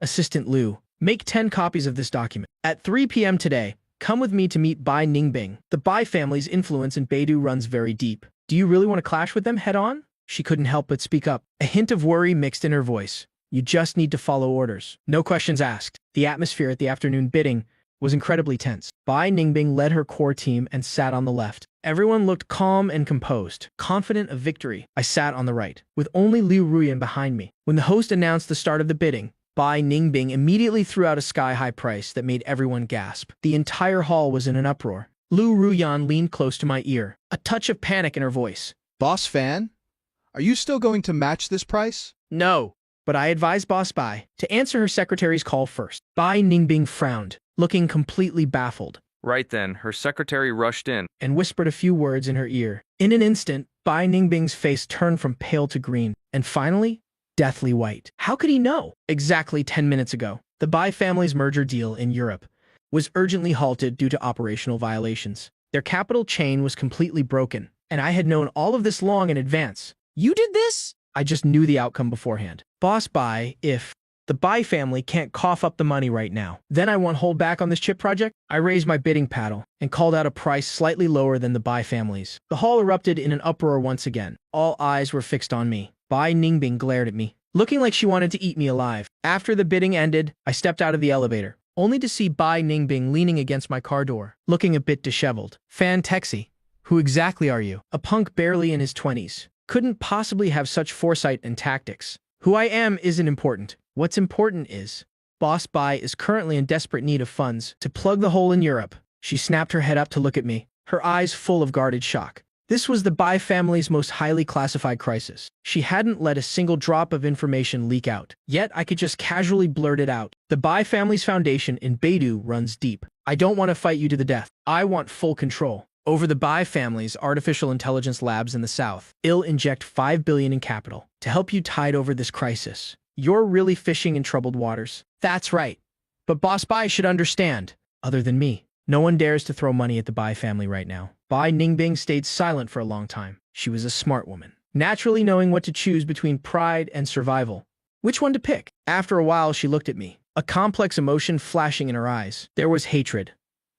"Assistant Liu, make 10 copies of this document. At 3 p.m. today, come with me to meet Bai Ningbing. The Bai family's influence in Beidou runs very deep. Do you really want to clash with them head-on?" She couldn't help but speak up, a hint of worry mixed in her voice. "You just need to follow orders. No questions asked." The atmosphere at the afternoon bidding was incredibly tense. Bai Ningbing led her core team and sat on the left. Everyone looked calm and composed, confident of victory. I sat on the right, with only Liu Ruyan behind me. When the host announced the start of the bidding, Bai Ningbing immediately threw out a sky-high price that made everyone gasp. The entire hall was in an uproar. Liu Ruyan leaned close to my ear, a touch of panic in her voice. Boss Fan, are you still going to match this price? "No." But I advised Boss Bai to answer her secretary's call first. Bai Ningbing frowned, looking completely baffled, Right then, her secretary rushed in. and whispered a few words in her ear. In an instant, Bai Ningbing's face turned from pale to green, and finally, deathly white. How could he know? Exactly 10 minutes ago, the Bai family's merger deal in Europe was urgently halted due to operational violations. Their capital chain was completely broken, and I had known all of this long in advance. "You did this?" I just knew the outcome beforehand. "Boss Bai, if the Bai family can't cough up the money right now, then I won't hold back on this chip project." I raised my bidding paddle and called out a price slightly lower than the Bai family's. The hall erupted in an uproar once again. All eyes were fixed on me. Bai Ningbing glared at me, looking like she wanted to eat me alive. After the bidding ended, I stepped out of the elevator, only to see Bai Ningbing leaning against my car door, looking a bit disheveled. "Fan Texi, who exactly are you?" A punk barely in his 20s couldn't possibly have such foresight and tactics. "Who I am isn't important. What's important is, Boss Bai is currently in desperate need of funds to plug the hole in Europe." She snapped her head up to look at me, her eyes full of guarded shock. This was the Bai family's most highly classified crisis. She hadn't let a single drop of information leak out. Yet I could just casually blurt it out. "The Bai family's foundation in Beidou runs deep. I don't want to fight you to the death. I want full control over the Bai family's artificial intelligence labs in the south. I'll inject $5 billion in capital to help you tide over this crisis. You're really fishing in troubled waters." "That's right. But Boss Bai should understand. Other than me, no one dares to throw money at the Bai family right now." Bai Ningbing stayed silent for a long time. She was a smart woman, naturally knowing what to choose between pride and survival. Which one to pick? After a while, she looked at me, a complex emotion flashing in her eyes. There was hatred.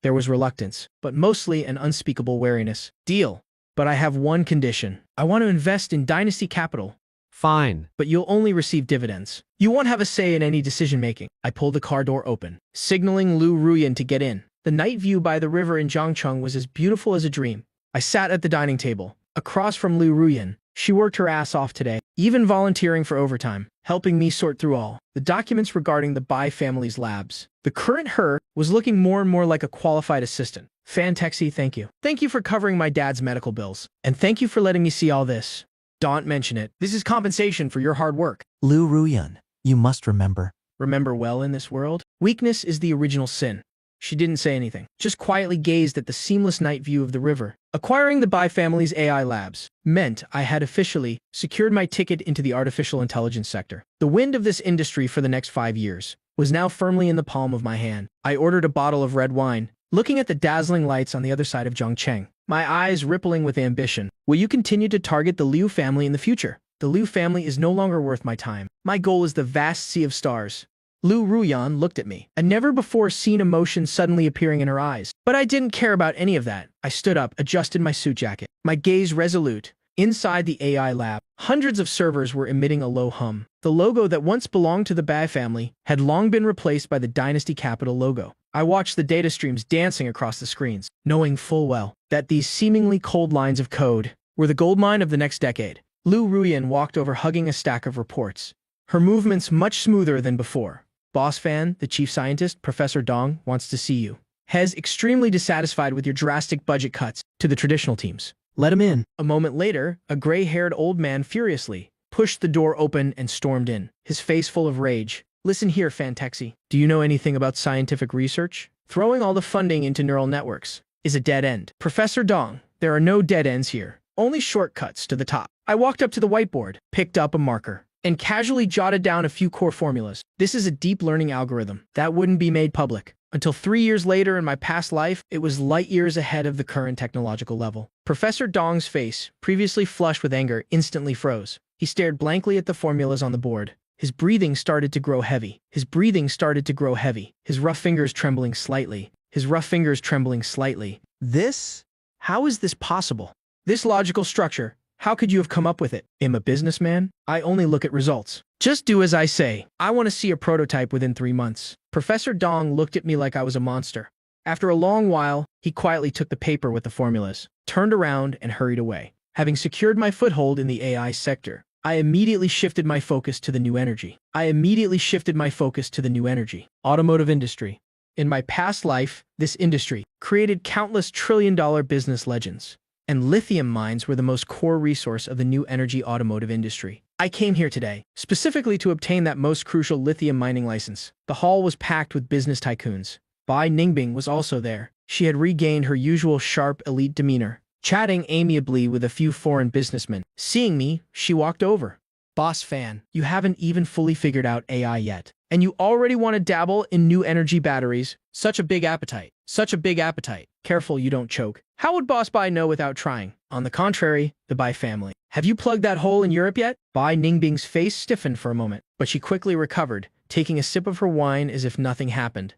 There was reluctance, but mostly an unspeakable wariness. "Deal. But I have one condition. I want to invest in Dynasty Capital, Fine. but you'll only receive dividends. You won't have a say in any decision-making." I pulled the car door open, signaling Liu Ruyan to get in. The night view by the river in Zhangcheng was as beautiful as a dream. I sat at the dining table, across from Liu Ruyan. She worked her ass off today, even volunteering for overtime, helping me sort through all the documents regarding the Bai family's labs. The current her was looking more and more like a qualified assistant. "Fan Texi, thank you. Thank you for covering my dad's medical bills. And thank you for letting me see all this. Don't mention it. This is compensation for your hard work." Liu Ruyan, you must remember. Remember well in this world? Weakness is the original sin. She didn't say anything, just quietly gazed at the seamless night view of the river. Acquiring the Bai family's AI labs meant I had officially secured my ticket into the artificial intelligence sector. The wind of this industry for the next 5 years was now firmly in the palm of my hand. I ordered a bottle of red wine, looking at the dazzling lights on the other side of Zhongcheng, my eyes rippling with ambition. "Will you continue to target the Liu family in the future? The Liu family is no longer worth my time. My goal is the vast sea of stars." Liu Ruyan looked at me, a never-before-seen emotion suddenly appearing in her eyes. But I didn't care about any of that. I stood up, adjusted my suit jacket, my gaze resolute, Inside the AI lab, hundreds of servers were emitting a low hum. The logo that once belonged to the Bai family had long been replaced by the Dynasty Capital logo. I watched the data streams dancing across the screens, knowing full well that these seemingly cold lines of code were the goldmine of the next decade. Lu Ruyan walked over hugging a stack of reports, her movements much smoother than before. Boss Fan, the chief scientist, Professor Dong, wants to see you. Hez extremely dissatisfied with your drastic budget cuts to the traditional teams. Let him in. A moment later, a gray-haired old man furiously pushed the door open and stormed in, his face full of rage. Listen here, Fantexi. Do you know anything about scientific research? Throwing all the funding into neural networks is a dead end. Professor Dong, there are no dead ends here, only shortcuts to the top. I walked up to the whiteboard, picked up a marker, and casually jotted down a few core formulas. This is a deep learning algorithm that wouldn't be made public until 3 years later in my past life. It was light years ahead of the current technological level. Professor Dong's face, previously flushed with anger, instantly froze. He stared blankly at the formulas on the board. His breathing started to grow heavy. His rough fingers trembling slightly. This? How is this possible? This logical structure, how could you have come up with it? I'm a businessman. I only look at results. Just do as I say. I want to see a prototype within 3 months. Professor Dong looked at me like I was a monster. After a long while, he quietly took the paper with the formulas, turned around, and hurried away. Having secured my foothold in the AI sector, I immediately shifted my focus to the new energy. Automotive industry. In my past life, this industry created countless trillion-dollar business legends, and lithium mines were the most core resource of the new energy automotive industry. I came here today, specifically to obtain that most crucial lithium mining license. The hall was packed with business tycoons. Bai Ningbing was also there. She had regained her usual sharp, elite demeanor, chatting amiably with a few foreign businessmen. Seeing me, she walked over. Boss Fan, you haven't even fully figured out AI yet, and you already want to dabble in new energy batteries. Such a big appetite. Careful you don't choke. How would Boss Bai know without trying? On the contrary, the Bai family. Have you plugged that hole in Europe yet? Bai Ningbing's face stiffened for a moment, but she quickly recovered, taking a sip of her wine as if nothing happened.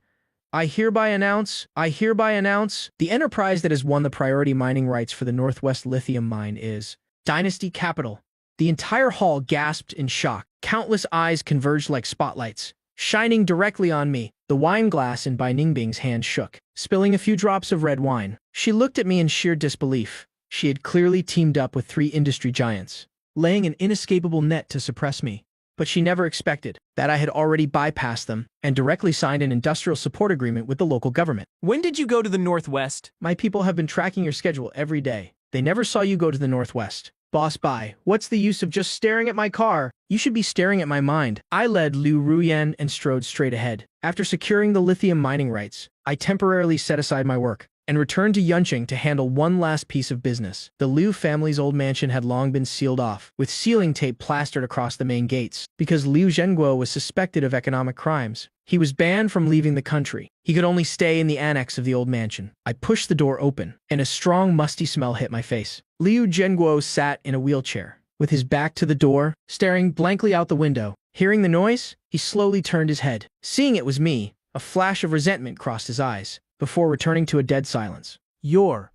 I hereby announce, the enterprise that has won the priority mining rights for the Northwest Lithium Mine is Dynasty Capital. The entire hall gasped in shock. Countless eyes converged like spotlights, shining directly on me. The wine glass in Bai Ningbing's hand shook, spilling a few drops of red wine. She looked at me in sheer disbelief. She had clearly teamed up with 3 industry giants, laying an inescapable net to suppress me. But she never expected that I had already bypassed them and directly signed an industrial support agreement with the local government. When did you go to the Northwest? My people have been tracking your schedule every day. They never saw you go to the Northwest. Boss Bai, what's the use of just staring at my car? You should be staring at my mind. I led Lu Ruyan and strode straight ahead. After securing the lithium mining rights, I temporarily set aside my work and returned to Yunqing to handle one last piece of business. The Liu family's old mansion had long been sealed off, with sealing tape plastered across the main gates, because Liu Zhenguo was suspected of economic crimes. He was banned from leaving the country. He could only stay in the annex of the old mansion. I pushed the door open, and a strong, musty smell hit my face. Liu Zhenguo sat in a wheelchair, with his back to the door, staring blankly out the window. Hearing the noise, he slowly turned his head. Seeing it was me, a flash of resentment crossed his eyes, before returning to a dead silence. You're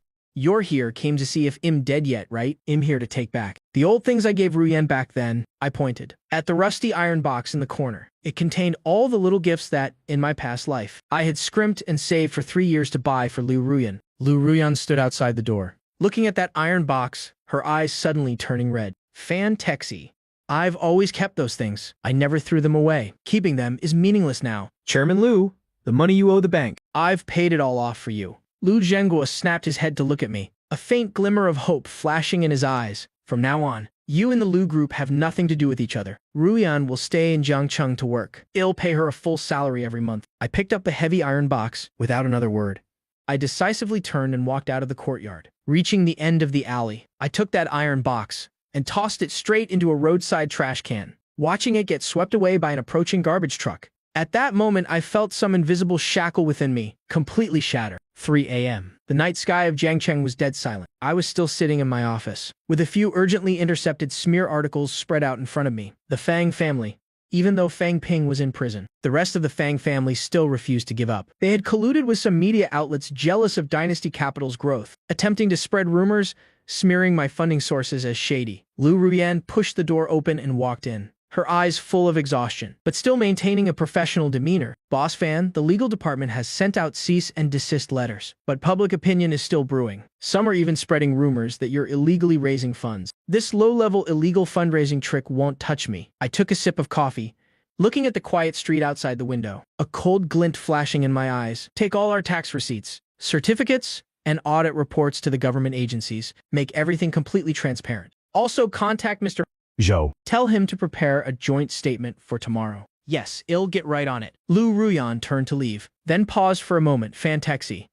here came to see if I'm dead yet, right? I'm here to take back the old things I gave Ruyan back then. I pointed at the rusty iron box in the corner. It contained all the little gifts that, in my past life, I had scrimped and saved for 3 years to buy for Liu Ruyan. Liu Ruyan stood outside the door, looking at that iron box, her eyes suddenly turning red. Fantexi. I've always kept those things. I never threw them away. Keeping them is meaningless now. Chairman Liu, the money you owe the bank. I've paid it all off for you. Liu Zhenguo snapped his head to look at me, a faint glimmer of hope flashing in his eyes. From now on, you and the Liu group have nothing to do with each other. Ruyan will stay in Jiangcheng to work. I'll pay her a full salary every month. I picked up the heavy iron box without another word. I decisively turned and walked out of the courtyard. Reaching the end of the alley, I took that iron box and tossed it straight into a roadside trash can, watching it get swept away by an approaching garbage truck. At that moment, I felt some invisible shackle within me, completely shatter. 3 a.m. The night sky of Jiangcheng was dead silent. I was still sitting in my office, with a few urgently intercepted smear articles spread out in front of me. The Fang family. Even though Fang Ping was in prison, the rest of the Fang family still refused to give up. They had colluded with some media outlets jealous of Dynasty Capital's growth, attempting to spread rumors smearing my funding sources as shady. Lu Ruyan pushed the door open and walked in, her eyes full of exhaustion, but still maintaining a professional demeanor. Boss Fan, the legal department has sent out cease and desist letters, but public opinion is still brewing. Some are even spreading rumors that you're illegally raising funds. This low-level illegal fundraising trick won't touch me. I took a sip of coffee, looking at the quiet street outside the window, a cold glint flashing in my eyes. Take all our tax receipts, certificates, and audit reports to the government agencies. Make everything completely transparent. Also contact Mr. Zhou. Tell him to prepare a joint statement for tomorrow. Yes, I'll get right on it. Lu Ruyan turned to leave, then paused for a moment. Fantexi.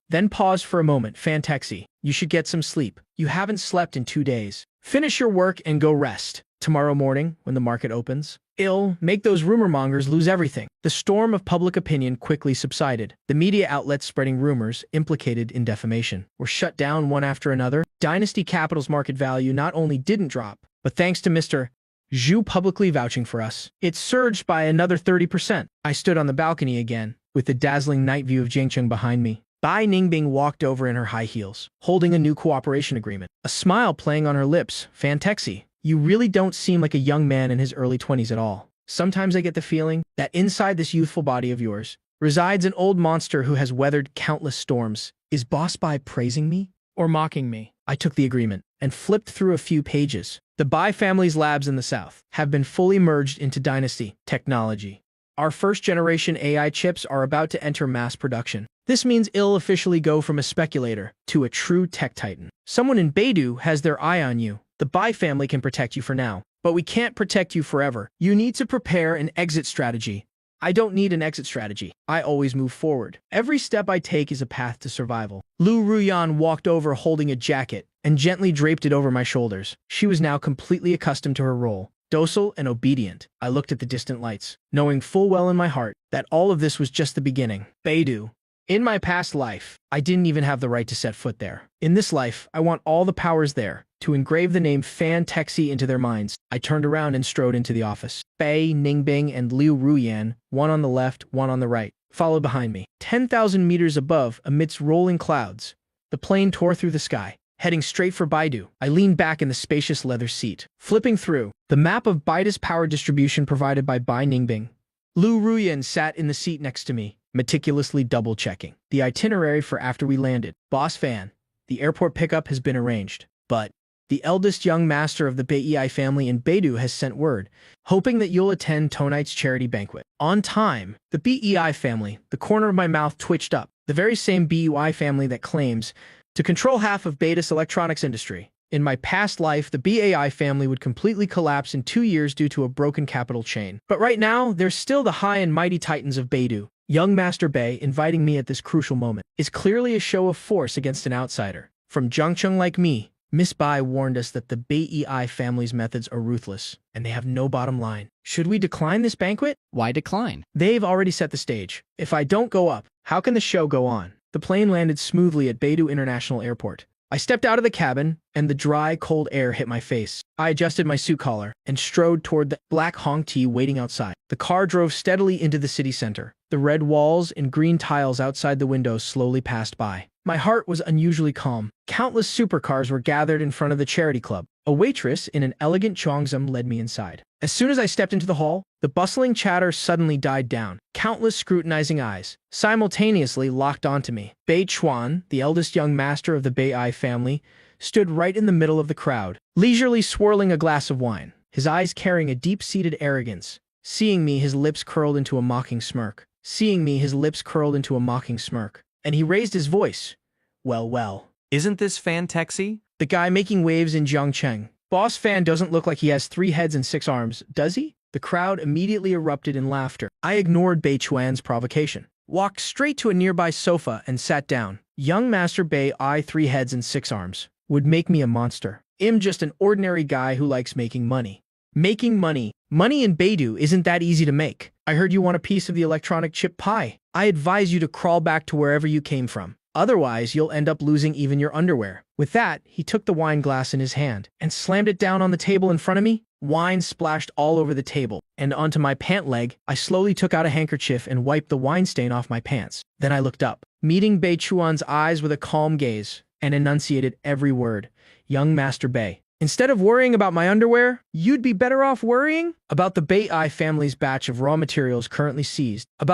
You should get some sleep. You haven't slept in 2 days. Finish your work and go rest. Tomorrow morning, when the market opens, I'll make those rumor mongers lose everything. The storm of public opinion quickly subsided. The media outlets spreading rumors implicated in defamation were shut down one after another. Dynasty Capital's market value not only didn't drop, but thanks to Mr. Zhu publicly vouching for us, it surged by another 30%. I stood on the balcony again, with the dazzling night view of Jingcheng behind me. Bai Ningbing walked over in her high heels, holding a new cooperation agreement, a smile playing on her lips. Fantexi, you really don't seem like a young man in his early 20s at all. Sometimes I get the feeling that inside this youthful body of yours resides an old monster who has weathered countless storms. Is Boss Bai praising me or mocking me? I took the agreement and flipped through a few pages. The Bai family's labs in the south have been fully merged into Dynasty technology. Our first-generation AI chips are about to enter mass production. This means I'll officially go from a speculator to a true tech titan. Someone in Beidou has their eye on you. The Bai family can protect you for now, but we can't protect you forever. You need to prepare an exit strategy. I don't need an exit strategy. I always move forward. Every step I take is a path to survival. Lu Ruyan walked over holding a jacket and gently draped it over my shoulders. She was now completely accustomed to her role, docile and obedient. I looked at the distant lights, knowing full well in my heart that all of this was just the beginning. Beidou. In my past life, I didn't even have the right to set foot there. In this life, I want all the powers there to engrave the name Fantexi into their minds. I turned around and strode into the office. Bai Ningbing and Liu Ruyan, one on the left, one on the right, followed behind me. 10,000 meters above, amidst rolling clouds, the plane tore through the sky, heading straight for Beidou. I leaned back in the spacious leather seat, flipping through the map of Baidu's power distribution provided by Bai Ningbing. Lu Ruyan sat in the seat next to me, meticulously double-checking the itinerary for after we landed. Boss Fan, the airport pickup has been arranged, but the eldest young master of the Bei family in Beidou has sent word, hoping that you'll attend tonight's charity banquet. On time, the Bei family, the corner of my mouth twitched up, the very same Bei family that claims to control half of Beta's electronics industry. In my past life, the Bei family would completely collapse in 2 years due to a broken capital chain. But right now, they're still the high and mighty titans of Beidou. Young Master Bei inviting me at this crucial moment is clearly a show of force against an outsider. From Zhangcheng like me, Miss Bai warned us that the Bei family's methods are ruthless, and they have no bottom line. Should we decline this banquet? Why decline? They've already set the stage. If I don't go up, how can the show go on? The plane landed smoothly at Beidou International Airport. I stepped out of the cabin, and the dry, cold air hit my face. I adjusted my suit collar and strode toward the black Hongti waiting outside. The car drove steadily into the city center. The red walls and green tiles outside the windows slowly passed by. My heart was unusually calm. Countless supercars were gathered in front of the charity club. A waitress in an elegant cheongsam led me inside. As soon as I stepped into the hall, the bustling chatter suddenly died down. Countless scrutinizing eyes simultaneously locked onto me. Bei Chuan, the eldest young master of the Bei family, stood right in the middle of the crowd, leisurely swirling a glass of wine, his eyes carrying a deep-seated arrogance. Seeing me, his lips curled into a mocking smirk. And he raised his voice. Well. Isn't this Fantexi? The guy making waves in Zhangcheng. Boss Fan doesn't look like he has 3 heads and 6 arms, does he? The crowd immediately erupted in laughter. I ignored Bei Chuan's provocation, walked straight to a nearby sofa and sat down. Young Master Bei, 3 heads and 6 arms, would make me a monster. I'm just an ordinary guy who likes making money. Making money. Money in Beidou isn't that easy to make. I heard you want a piece of the electronic chip pie. I advise you to crawl back to wherever you came from. Otherwise, you'll end up losing even your underwear. With that, he took the wine glass in his hand and slammed it down on the table in front of me. Wine splashed all over the table and onto my pant leg. I slowly took out a handkerchief and wiped the wine stain off my pants. Then I looked up, meeting Bei Chuan's eyes with a calm gaze. and enunciated every word. Young Master Bay. Instead of worrying about my underwear, you'd be better off worrying about the Bai family's batch of raw materials currently seized.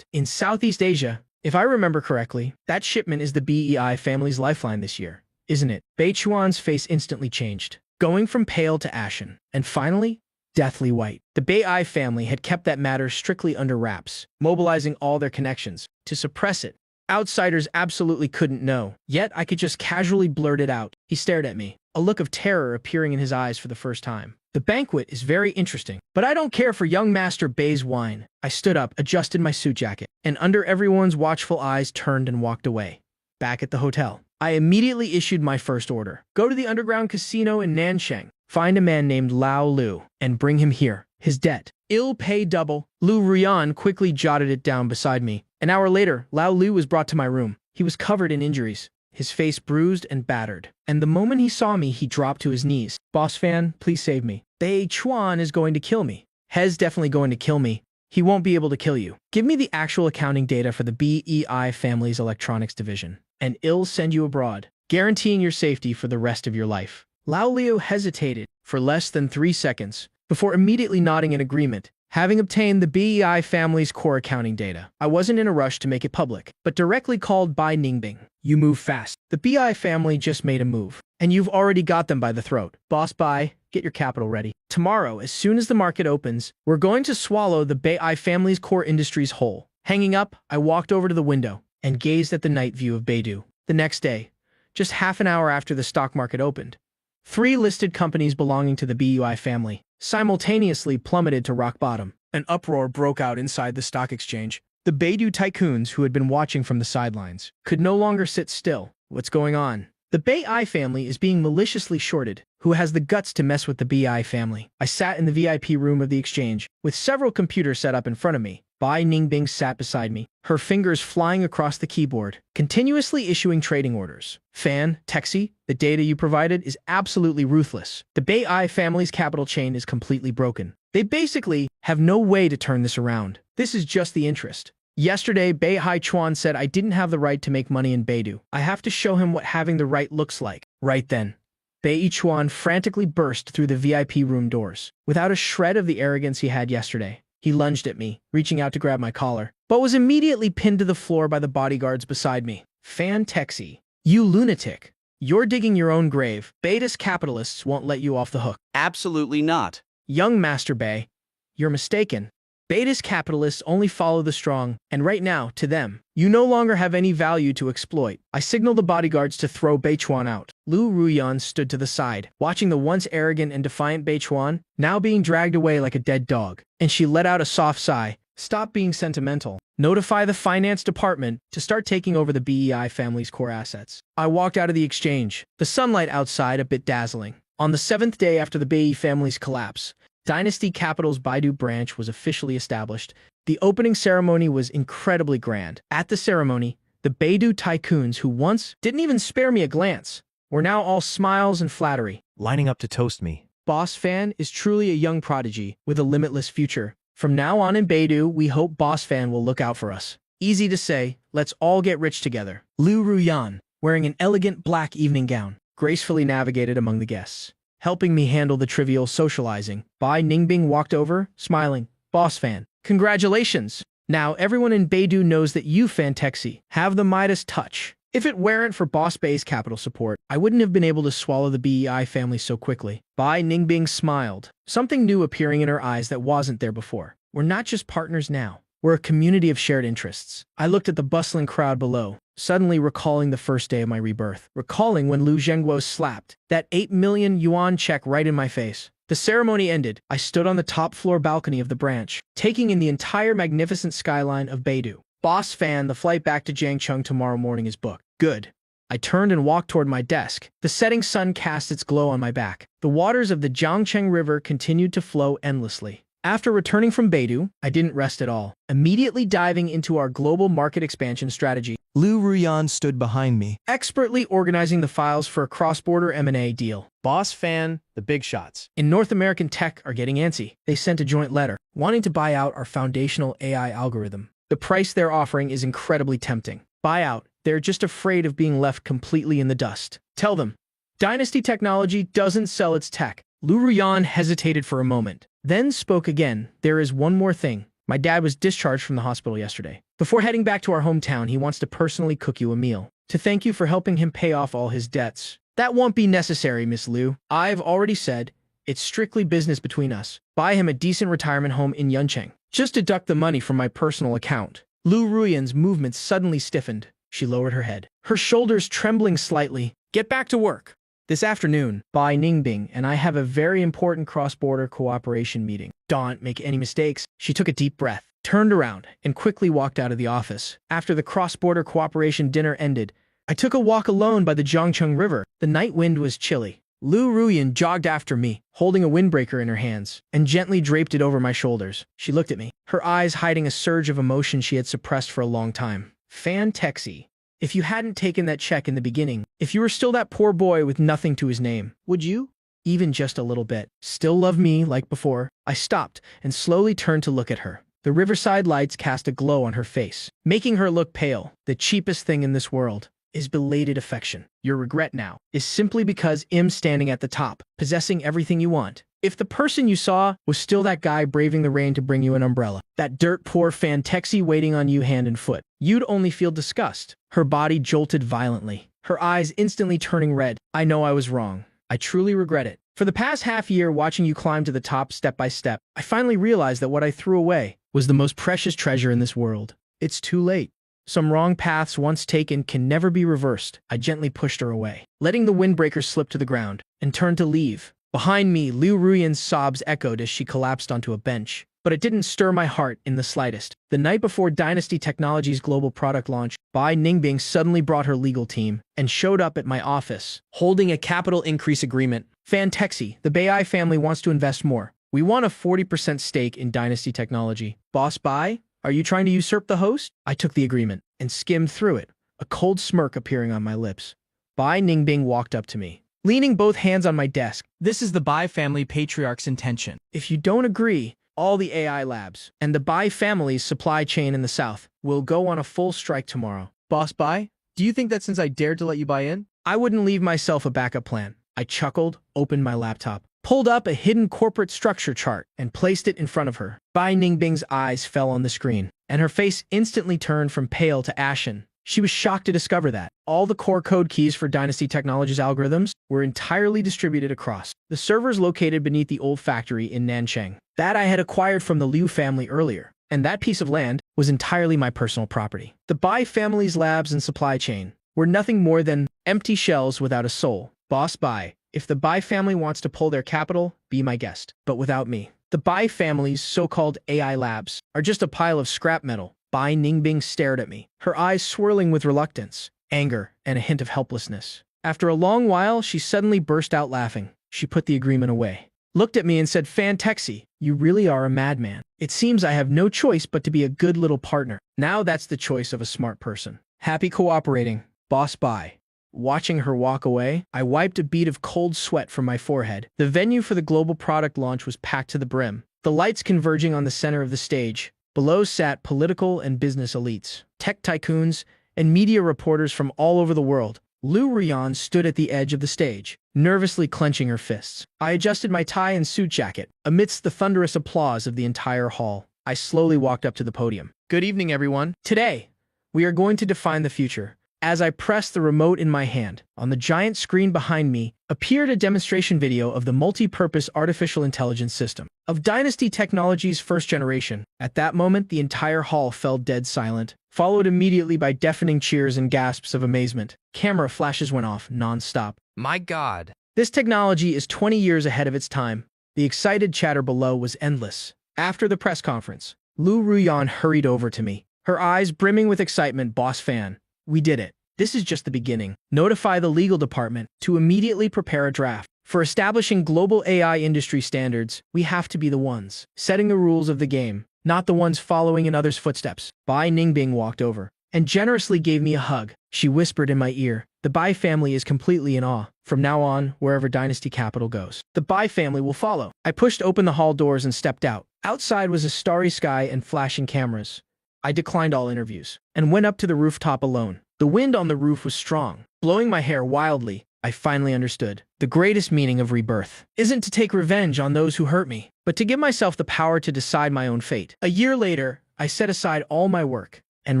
In Southeast Asia. If I remember correctly, that shipment is the Bei family's lifeline this year, isn't it? Bei Chuan's face instantly changed, going from pale to ashen, and finally, deathly white. The Bei family had kept that matter strictly under wraps, mobilizing all their connections to suppress it. Outsiders absolutely couldn't know, yet I could just casually blurt it out. He stared at me, a look of terror appearing in his eyes for the first time. The banquet is very interesting, but I don't care for young Master Bei's wine. I stood up, adjusted my suit jacket, and under everyone's watchful eyes turned and walked away. Back at the hotel, I immediately issued my first order. Go to the underground casino in Nansheng, find a man named Lao Lu, and bring him here. His debt. I'll pay double. Lu Ruyan quickly jotted it down beside me. An hour later, Lao Lu was brought to my room. He was covered in injuries, his face bruised and battered. And the moment he saw me, he dropped to his knees. Boss Fan, please save me. Bei Chuan is going to kill me. He's definitely going to kill me. He won't be able to kill you. Give me the actual accounting data for the Bei family's electronics division, and I'll send you abroad, guaranteeing your safety for the rest of your life. Lao Liu hesitated for less than 3 seconds, before immediately nodding in agreement. Having obtained the Bei family's core accounting data, I wasn't in a rush to make it public, but directly called Bai Ningbing. You move fast. The Bei family just made a move, and you've already got them by the throat. Boss Bai, get your capital ready. Tomorrow, as soon as the market opens, we're going to swallow the Bei family's core industries whole. Hanging up, I walked over to the window and gazed at the night view of Beidou. The next day, just half an hour after the stock market opened, 3 listed companies belonging to the Bei family simultaneously plummeted to rock bottom. An uproar broke out inside the stock exchange. The Beidou tycoons, who had been watching from the sidelines, could no longer sit still. What's going on? The Bei family is being maliciously shorted. Who has the guts to mess with the Bei family? I sat in the VIP room of the exchange, with several computers set up in front of me. Bai Ningbing sat beside me, her fingers flying across the keyboard, continuously issuing trading orders. Fan, Texi, the data you provided is absolutely ruthless. The Bei family's capital chain is completely broken. They basically have no way to turn this around. This is just the interest. Yesterday, Bei Chuan said I didn't have the right to make money in Beidou. I have to show him what having the right looks like. Right then, Bei Chuan frantically burst through the VIP room doors. Without a shred of the arrogance he had yesterday, he lunged at me, reaching out to grab my collar, but was immediately pinned to the floor by the bodyguards beside me. Fan Texi, you lunatic. You're digging your own grave. Baitis capitalists won't let you off the hook. Absolutely not. Young Master Bei, you're mistaken. Baitis capitalists only follow the strong, and right now, to them, you no longer have any value to exploit. I signaled the bodyguards to throw Bei Chuan out. Lu Ruyan stood to the side, watching the once arrogant and defiant Bei Chuan now being dragged away like a dead dog, and she let out a soft sigh. Stop being sentimental. Notify the finance department to start taking over the Bei family's core assets. I walked out of the exchange, the sunlight outside a bit dazzling. On the 7th day after the Bei family's collapse, Dynasty Capital's Beidou branch was officially established. The opening ceremony was incredibly grand. At the ceremony, the Beidou tycoons, who once didn't even spare me a glance, were now all smiles and flattery. Lining up to toast me. Boss Fan is truly a young prodigy with a limitless future. From now on in Beidou, we hope Boss Fan will look out for us. Easy to say, let's all get rich together. Lu Ruyan, wearing an elegant black evening gown, gracefully navigated among the guests, helping me handle the trivial socializing. Bai Ningbing walked over, smiling. Boss Fan, congratulations! Now everyone in Beidou knows that you, Fan Texi, have the Midas touch. If it weren't for Boss Bei's capital support, I wouldn't have been able to swallow the Bei family so quickly. Bai Ningbing smiled, something new appearing in her eyes that wasn't there before. We're not just partners now. We're a community of shared interests. I looked at the bustling crowd below, suddenly recalling the first day of my rebirth, recalling when Lu Zhengguo slapped that 8 million yuan check right in my face. The ceremony ended. I stood on the top floor balcony of the branch, taking in the entire magnificent skyline of Beidou. Boss Fan, the flight back to Jiangcheng tomorrow morning is booked. Good. I turned and walked toward my desk. The setting sun cast its glow on my back. The waters of the Jiangcheng River continued to flow endlessly. After returning from Beidou, I didn't rest at all, immediately diving into our global market expansion strategy. Lu Ruyan stood behind me. Expertly organizing the files for a cross-border M&A deal. Boss Fan, the big shots in North American tech are getting antsy. They sent a joint letter, wanting to buy out our foundational AI algorithm. The price they're offering is incredibly tempting. Buy out. They're just afraid of being left completely in the dust. Tell them. Dynasty Technology doesn't sell its tech. Lu Ruyan hesitated for a moment, then spoke again. There is one more thing. My dad was discharged from the hospital yesterday. Before heading back to our hometown, he wants to personally cook you a meal to thank you for helping him pay off all his debts. That won't be necessary, Miss Liu. I've already said it's strictly business between us. Buy him a decent retirement home in Yuncheng. Just deduct the money from my personal account. Lu Ruyan's movements suddenly stiffened. She lowered her head, her shoulders trembling slightly. Get back to work. This afternoon, Bai Ningbing and I have a very important cross-border cooperation meeting. Don't make any mistakes. She took a deep breath, turned around, and quickly walked out of the office. After the cross-border cooperation dinner ended, I took a walk alone by the Jiangcheng River. The night wind was chilly. Lu Ruyan jogged after me, holding a windbreaker in her hands, and gently draped it over my shoulders. She looked at me, her eyes hiding a surge of emotion she had suppressed for a long time. Fan Texi. If you hadn't taken that check in the beginning, if you were still that poor boy with nothing to his name, would you? Even just a little bit. Still love me like before? I stopped and slowly turned to look at her. The riverside lights cast a glow on her face, making her look pale. The cheapest thing in this world is belated affection. Your regret now is simply because I'm standing at the top, possessing everything you want. If the person you saw was still that guy braving the rain to bring you an umbrella, that dirt poor Fan Texi waiting on you hand and foot, you'd only feel disgust. Her body jolted violently, her eyes instantly turning red. I know I was wrong. I truly regret it. For the past half year watching you climb to the top step by step, I finally realized that what I threw away was the most precious treasure in this world. It's too late. Some wrong paths once taken can never be reversed. I gently pushed her away, letting the windbreaker slip to the ground, and turned to leave. Behind me, Lu Ruyan's sobs echoed as she collapsed onto a bench. But it didn't stir my heart in the slightest. The night before Dynasty Technologies' global product launch, Bai Ningbing suddenly brought her legal team and showed up at my office, holding a capital increase agreement. Fan Texi, the Bai family wants to invest more. We want a 40% stake in Dynasty Technology. Boss Bai, are you trying to usurp the host? I took the agreement and skimmed through it, a cold smirk appearing on my lips. Bai Ningbing walked up to me, leaning both hands on my desk. This is the Bai family patriarch's intention. If you don't agree, all the AI labs and the Bai family's supply chain in the south will go on a full strike tomorrow. Boss Bai, do you think that since I dared to let you buy in? I wouldn't leave myself a backup plan. I chuckled, opened my laptop, pulled up a hidden corporate structure chart, and placed it in front of her. Bai Ningbing's eyes fell on the screen, and her face instantly turned from pale to ashen. She was shocked to discover that all the core code keys for Dynasty Technologies algorithms were entirely distributed across the servers located beneath the old factory in Nanchang that I had acquired from the Liu family earlier, and that piece of land was entirely my personal property. The Bai family's labs and supply chain were nothing more than empty shells without a soul. Boss Bai, if the Bai family wants to pull their capital, be my guest, but without me. The Bai family's so-called AI labs are just a pile of scrap metal. Bai Ningbing stared at me, her eyes swirling with reluctance, anger, and a hint of helplessness. After a long while, she suddenly burst out laughing. She put the agreement away, looked at me and said, Fan Texi, you really are a madman. It seems I have no choice but to be a good little partner. Now that's the choice of a smart person. Happy cooperating, Boss Bai. Watching her walk away, I wiped a bead of cold sweat from my forehead. The venue for the global product launch was packed to the brim, the lights converging on the center of the stage. Below sat political and business elites, tech tycoons, and media reporters from all over the world. Lu Ruyan stood at the edge of the stage, nervously clenching her fists. I adjusted my tie and suit jacket. Amidst the thunderous applause of the entire hall, I slowly walked up to the podium. Good evening, everyone. Today, we are going to define the future. As I pressed the remote in my hand, on the giant screen behind me appeared a demonstration video of the multi-purpose artificial intelligence system of Dynasty Technologies' first generation. At that moment, the entire hall fell dead silent, followed immediately by deafening cheers and gasps of amazement. Camera flashes went off non-stop. My God. This technology is 20 years ahead of its time. The excited chatter below was endless. After the press conference, Lu Ruyan hurried over to me, her eyes brimming with excitement. Boss Fan, we did it. This is just the beginning. Notify the legal department to immediately prepare a draft. For establishing global AI industry standards, we have to be the ones setting the rules of the game, not the ones following in others' footsteps. Bai Ningbing walked over and generously gave me a hug. She whispered in my ear, the Bai family is completely in awe. From now on, wherever Dynasty Capital goes, the Bai family will follow. I pushed open the hall doors and stepped out. Outside was a starry sky and flashing cameras. I declined all interviews and went up to the rooftop alone. The wind on the roof was strong, blowing my hair wildly. I finally understood. The greatest meaning of rebirth isn't to take revenge on those who hurt me, but to give myself the power to decide my own fate. A year later, I set aside all my work and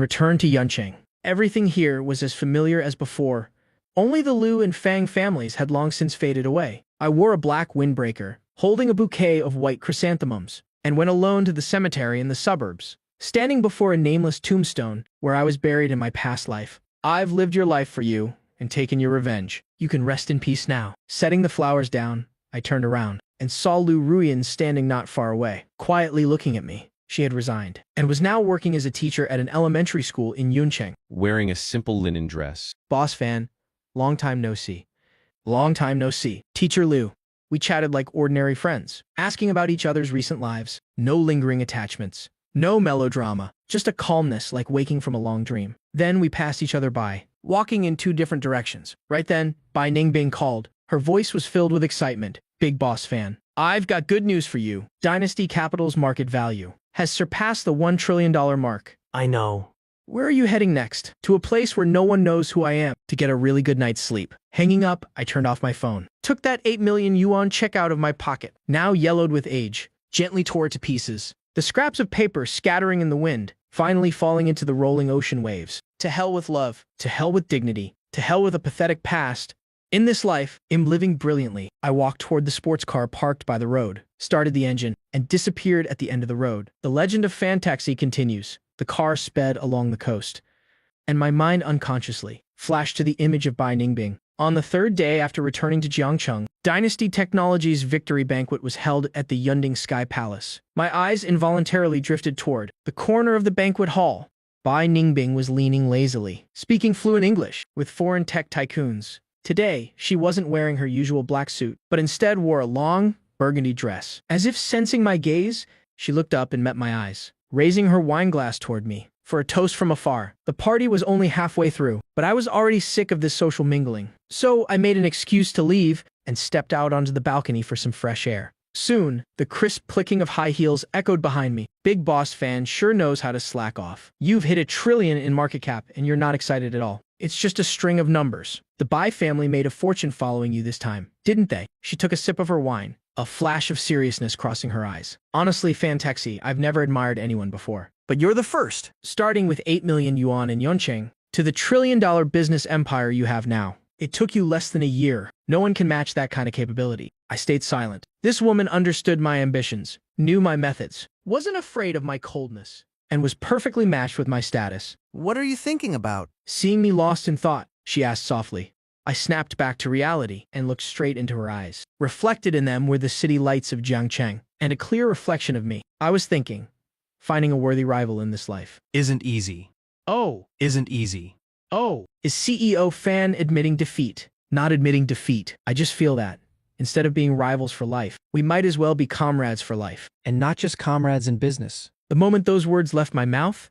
returned to Yuncheng. Everything here was as familiar as before. Only the Liu and Fang families had long since faded away. I wore a black windbreaker, holding a bouquet of white chrysanthemums, and went alone to the cemetery in the suburbs, standing before a nameless tombstone where I was buried in my past life. I've lived your life for you and taken your revenge. You can rest in peace now. Setting the flowers down, I turned around and saw Lu Ruyan standing not far away, quietly looking at me. She had resigned and was now working as a teacher at an elementary school in Yuncheng. Wearing a simple linen dress. Boss Fan, long time no see. Long time no see. Teacher Liu. We chatted like ordinary friends, asking about each other's recent lives. No lingering attachments. No melodrama. Just a calmness like waking from a long dream. Then we passed each other by, walking in two different directions. Right then, Bai Ningbing called. Her voice was filled with excitement. Big Boss Fan. I've got good news for you. Dynasty Capital's market value has surpassed the $1 trillion mark. I know. Where are you heading next? To a place where no one knows who I am, to get a really good night's sleep. Hanging up, I turned off my phone. Took that 8 million yuan check out of my pocket, now yellowed with age, gently tore it to pieces. The scraps of paper scattering in the wind, finally falling into the rolling ocean waves. To hell with love, to hell with dignity, to hell with a pathetic past. In this life, I'm living brilliantly. I walked toward the sports car parked by the road, started the engine, and disappeared at the end of the road. The legend of Fan Taxi continues. The car sped along the coast, and my mind unconsciously flashed to the image of Bai Ningbing. On the third day after returning to Jiangcheng, Dynasty Technologies' victory banquet was held at the Yunding Sky Palace. My eyes involuntarily drifted toward the corner of the banquet hall. Bai Ningbing was leaning lazily, speaking fluent English with foreign tech tycoons. Today, she wasn't wearing her usual black suit, but instead wore a long, burgundy dress. As if sensing my gaze, she looked up and met my eyes, raising her wine glass toward me for a toast from afar. The party was only halfway through, but I was already sick of this social mingling. So I made an excuse to leave and stepped out onto the balcony for some fresh air. Soon, the crisp clicking of high heels echoed behind me. Big Boss Fan sure knows how to slack off. You've hit $1 trillion in market cap and you're not excited at all. It's just a string of numbers. The Bai family made a fortune following you this time, didn't they? She took a sip of her wine, a flash of seriousness crossing her eyes. Honestly, Fan Taxi, I've never admired anyone before. But you're the first. Starting with 8 million yuan in Yuncheng, to the $1 trillion business empire you have now. It took you less than a year. No one can match that kind of capability. I stayed silent. This woman understood my ambitions, knew my methods, wasn't afraid of my coldness, and was perfectly matched with my status. What are you thinking about? Seeing me lost in thought, she asked softly. I snapped back to reality and looked straight into her eyes. Reflected in them were the city lights of Jiangcheng, and a clear reflection of me. I was thinking, finding a worthy rival in this life Isn't easy. Isn't easy. Is CEO Fan admitting defeat? Not admitting defeat. I just feel that, instead of being rivals for life, we might as well be comrades for life. And not just comrades in business. The moment those words left my mouth,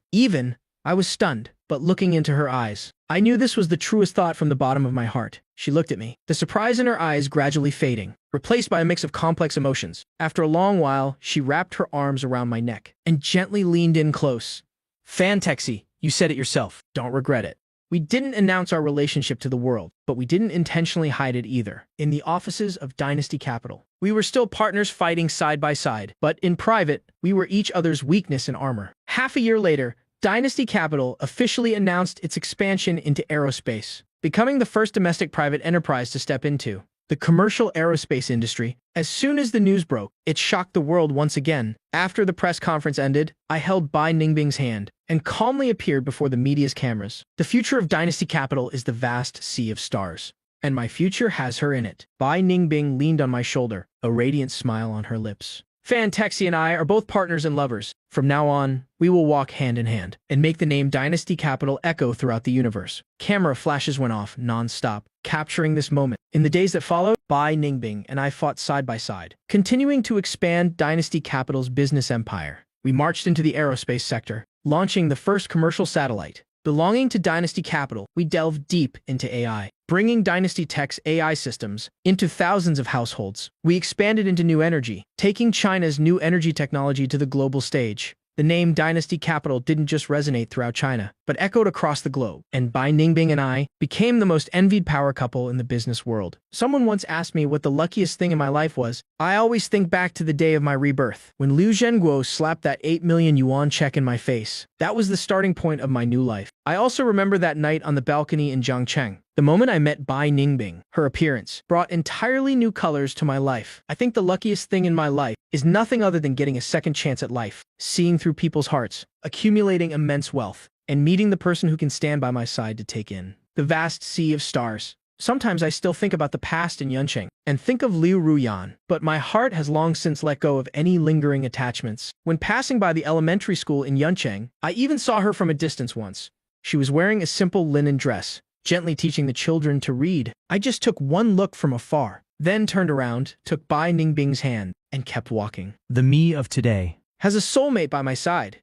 I was stunned, but looking into her eyes, I knew this was the truest thought from the bottom of my heart. She looked at me, the surprise in her eyes gradually fading, replaced by a mix of complex emotions. After a long while, she wrapped her arms around my neck and gently leaned in close. Fan Taxi, you said it yourself. Don't regret it. We didn't announce our relationship to the world, but we didn't intentionally hide it either. In the offices of Dynasty Capital, we were still partners fighting side by side, but in private, we were each other's weakness and armor. Half a year later, Dynasty Capital officially announced its expansion into aerospace, becoming the first domestic private enterprise to step into the commercial aerospace industry. As soon as the news broke, it shocked the world once again. After the press conference ended, I held Bai Ningbing's hand and calmly appeared before the media's cameras. The future of Dynasty Capital is the vast sea of stars, and my future has her in it. Bai Ningbing leaned on my shoulder, a radiant smile on her lips. Fan Taxi and I are both partners and lovers. From now on, we will walk hand in hand and make the name Dynasty Capital echo throughout the universe. Camera flashes went off non-stop, capturing this moment. In the days that followed, Bai Ningbing and I fought side by side, continuing to expand Dynasty Capital's business empire. We marched into the aerospace sector, launching the first commercial satellite. Belonging to Dynasty Capital, we delved deep into AI, bringing Dynasty Tech's AI systems into thousands of households. We expanded into new energy, taking China's new energy technology to the global stage. The name Dynasty Capital didn't just resonate throughout China, but echoed across the globe, and Bai Ningbing and I became the most envied power couple in the business world. Someone once asked me what the luckiest thing in my life was. I always think back to the day of my rebirth, when Liu Zhenguo slapped that 8 million yuan check in my face. That was the starting point of my new life. I also remember that night on the balcony in Zhangcheng. The moment I met Bai Ningbing, her appearance brought entirely new colors to my life. I think the luckiest thing in my life is nothing other than getting a second chance at life, seeing through people's hearts, accumulating immense wealth, and meeting the person who can stand by my side to take in the vast sea of stars. Sometimes I still think about the past in Yuncheng and think of Liu Ruyan, but my heart has long since let go of any lingering attachments. When passing by the elementary school in Yuncheng, I even saw her from a distance once. She was wearing a simple linen dress, gently teaching the children to read. I just took one look from afar, then turned around, took Bai Ningbing's hand, and kept walking. The me of today has a soulmate by my side.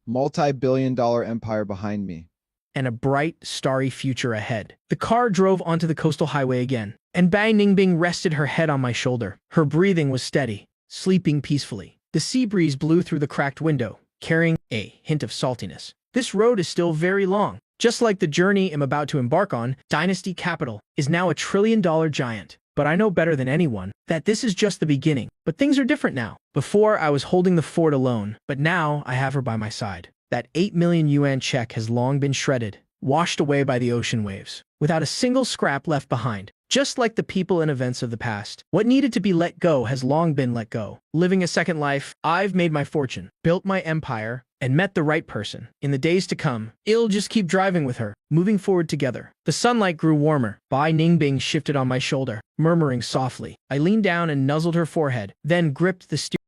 Multi-billion-dollar empire behind me. And a bright, starry future ahead. The car drove onto the coastal highway again, and Bai Ningbing rested her head on my shoulder. Her breathing was steady, sleeping peacefully. The sea breeze blew through the cracked window, carrying a hint of saltiness. This road is still very long. Just like the journey I'm about to embark on, Dynasty Capital is now a trillion-dollar giant. But I know better than anyone that this is just the beginning. But things are different now. Before, I was holding the fort alone, but now I have her by my side. That 8 million yuan check has long been shredded, washed away by the ocean waves, without a single scrap left behind. Just like the people and events of the past, what needed to be let go has long been let go. Living a second life, I've made my fortune, built my empire, and met the right person. In the days to come, I'll just keep driving with her, moving forward together. The sunlight grew warmer. Bai Ningbing shifted on my shoulder, murmuring softly. I leaned down and nuzzled her forehead, then gripped the steering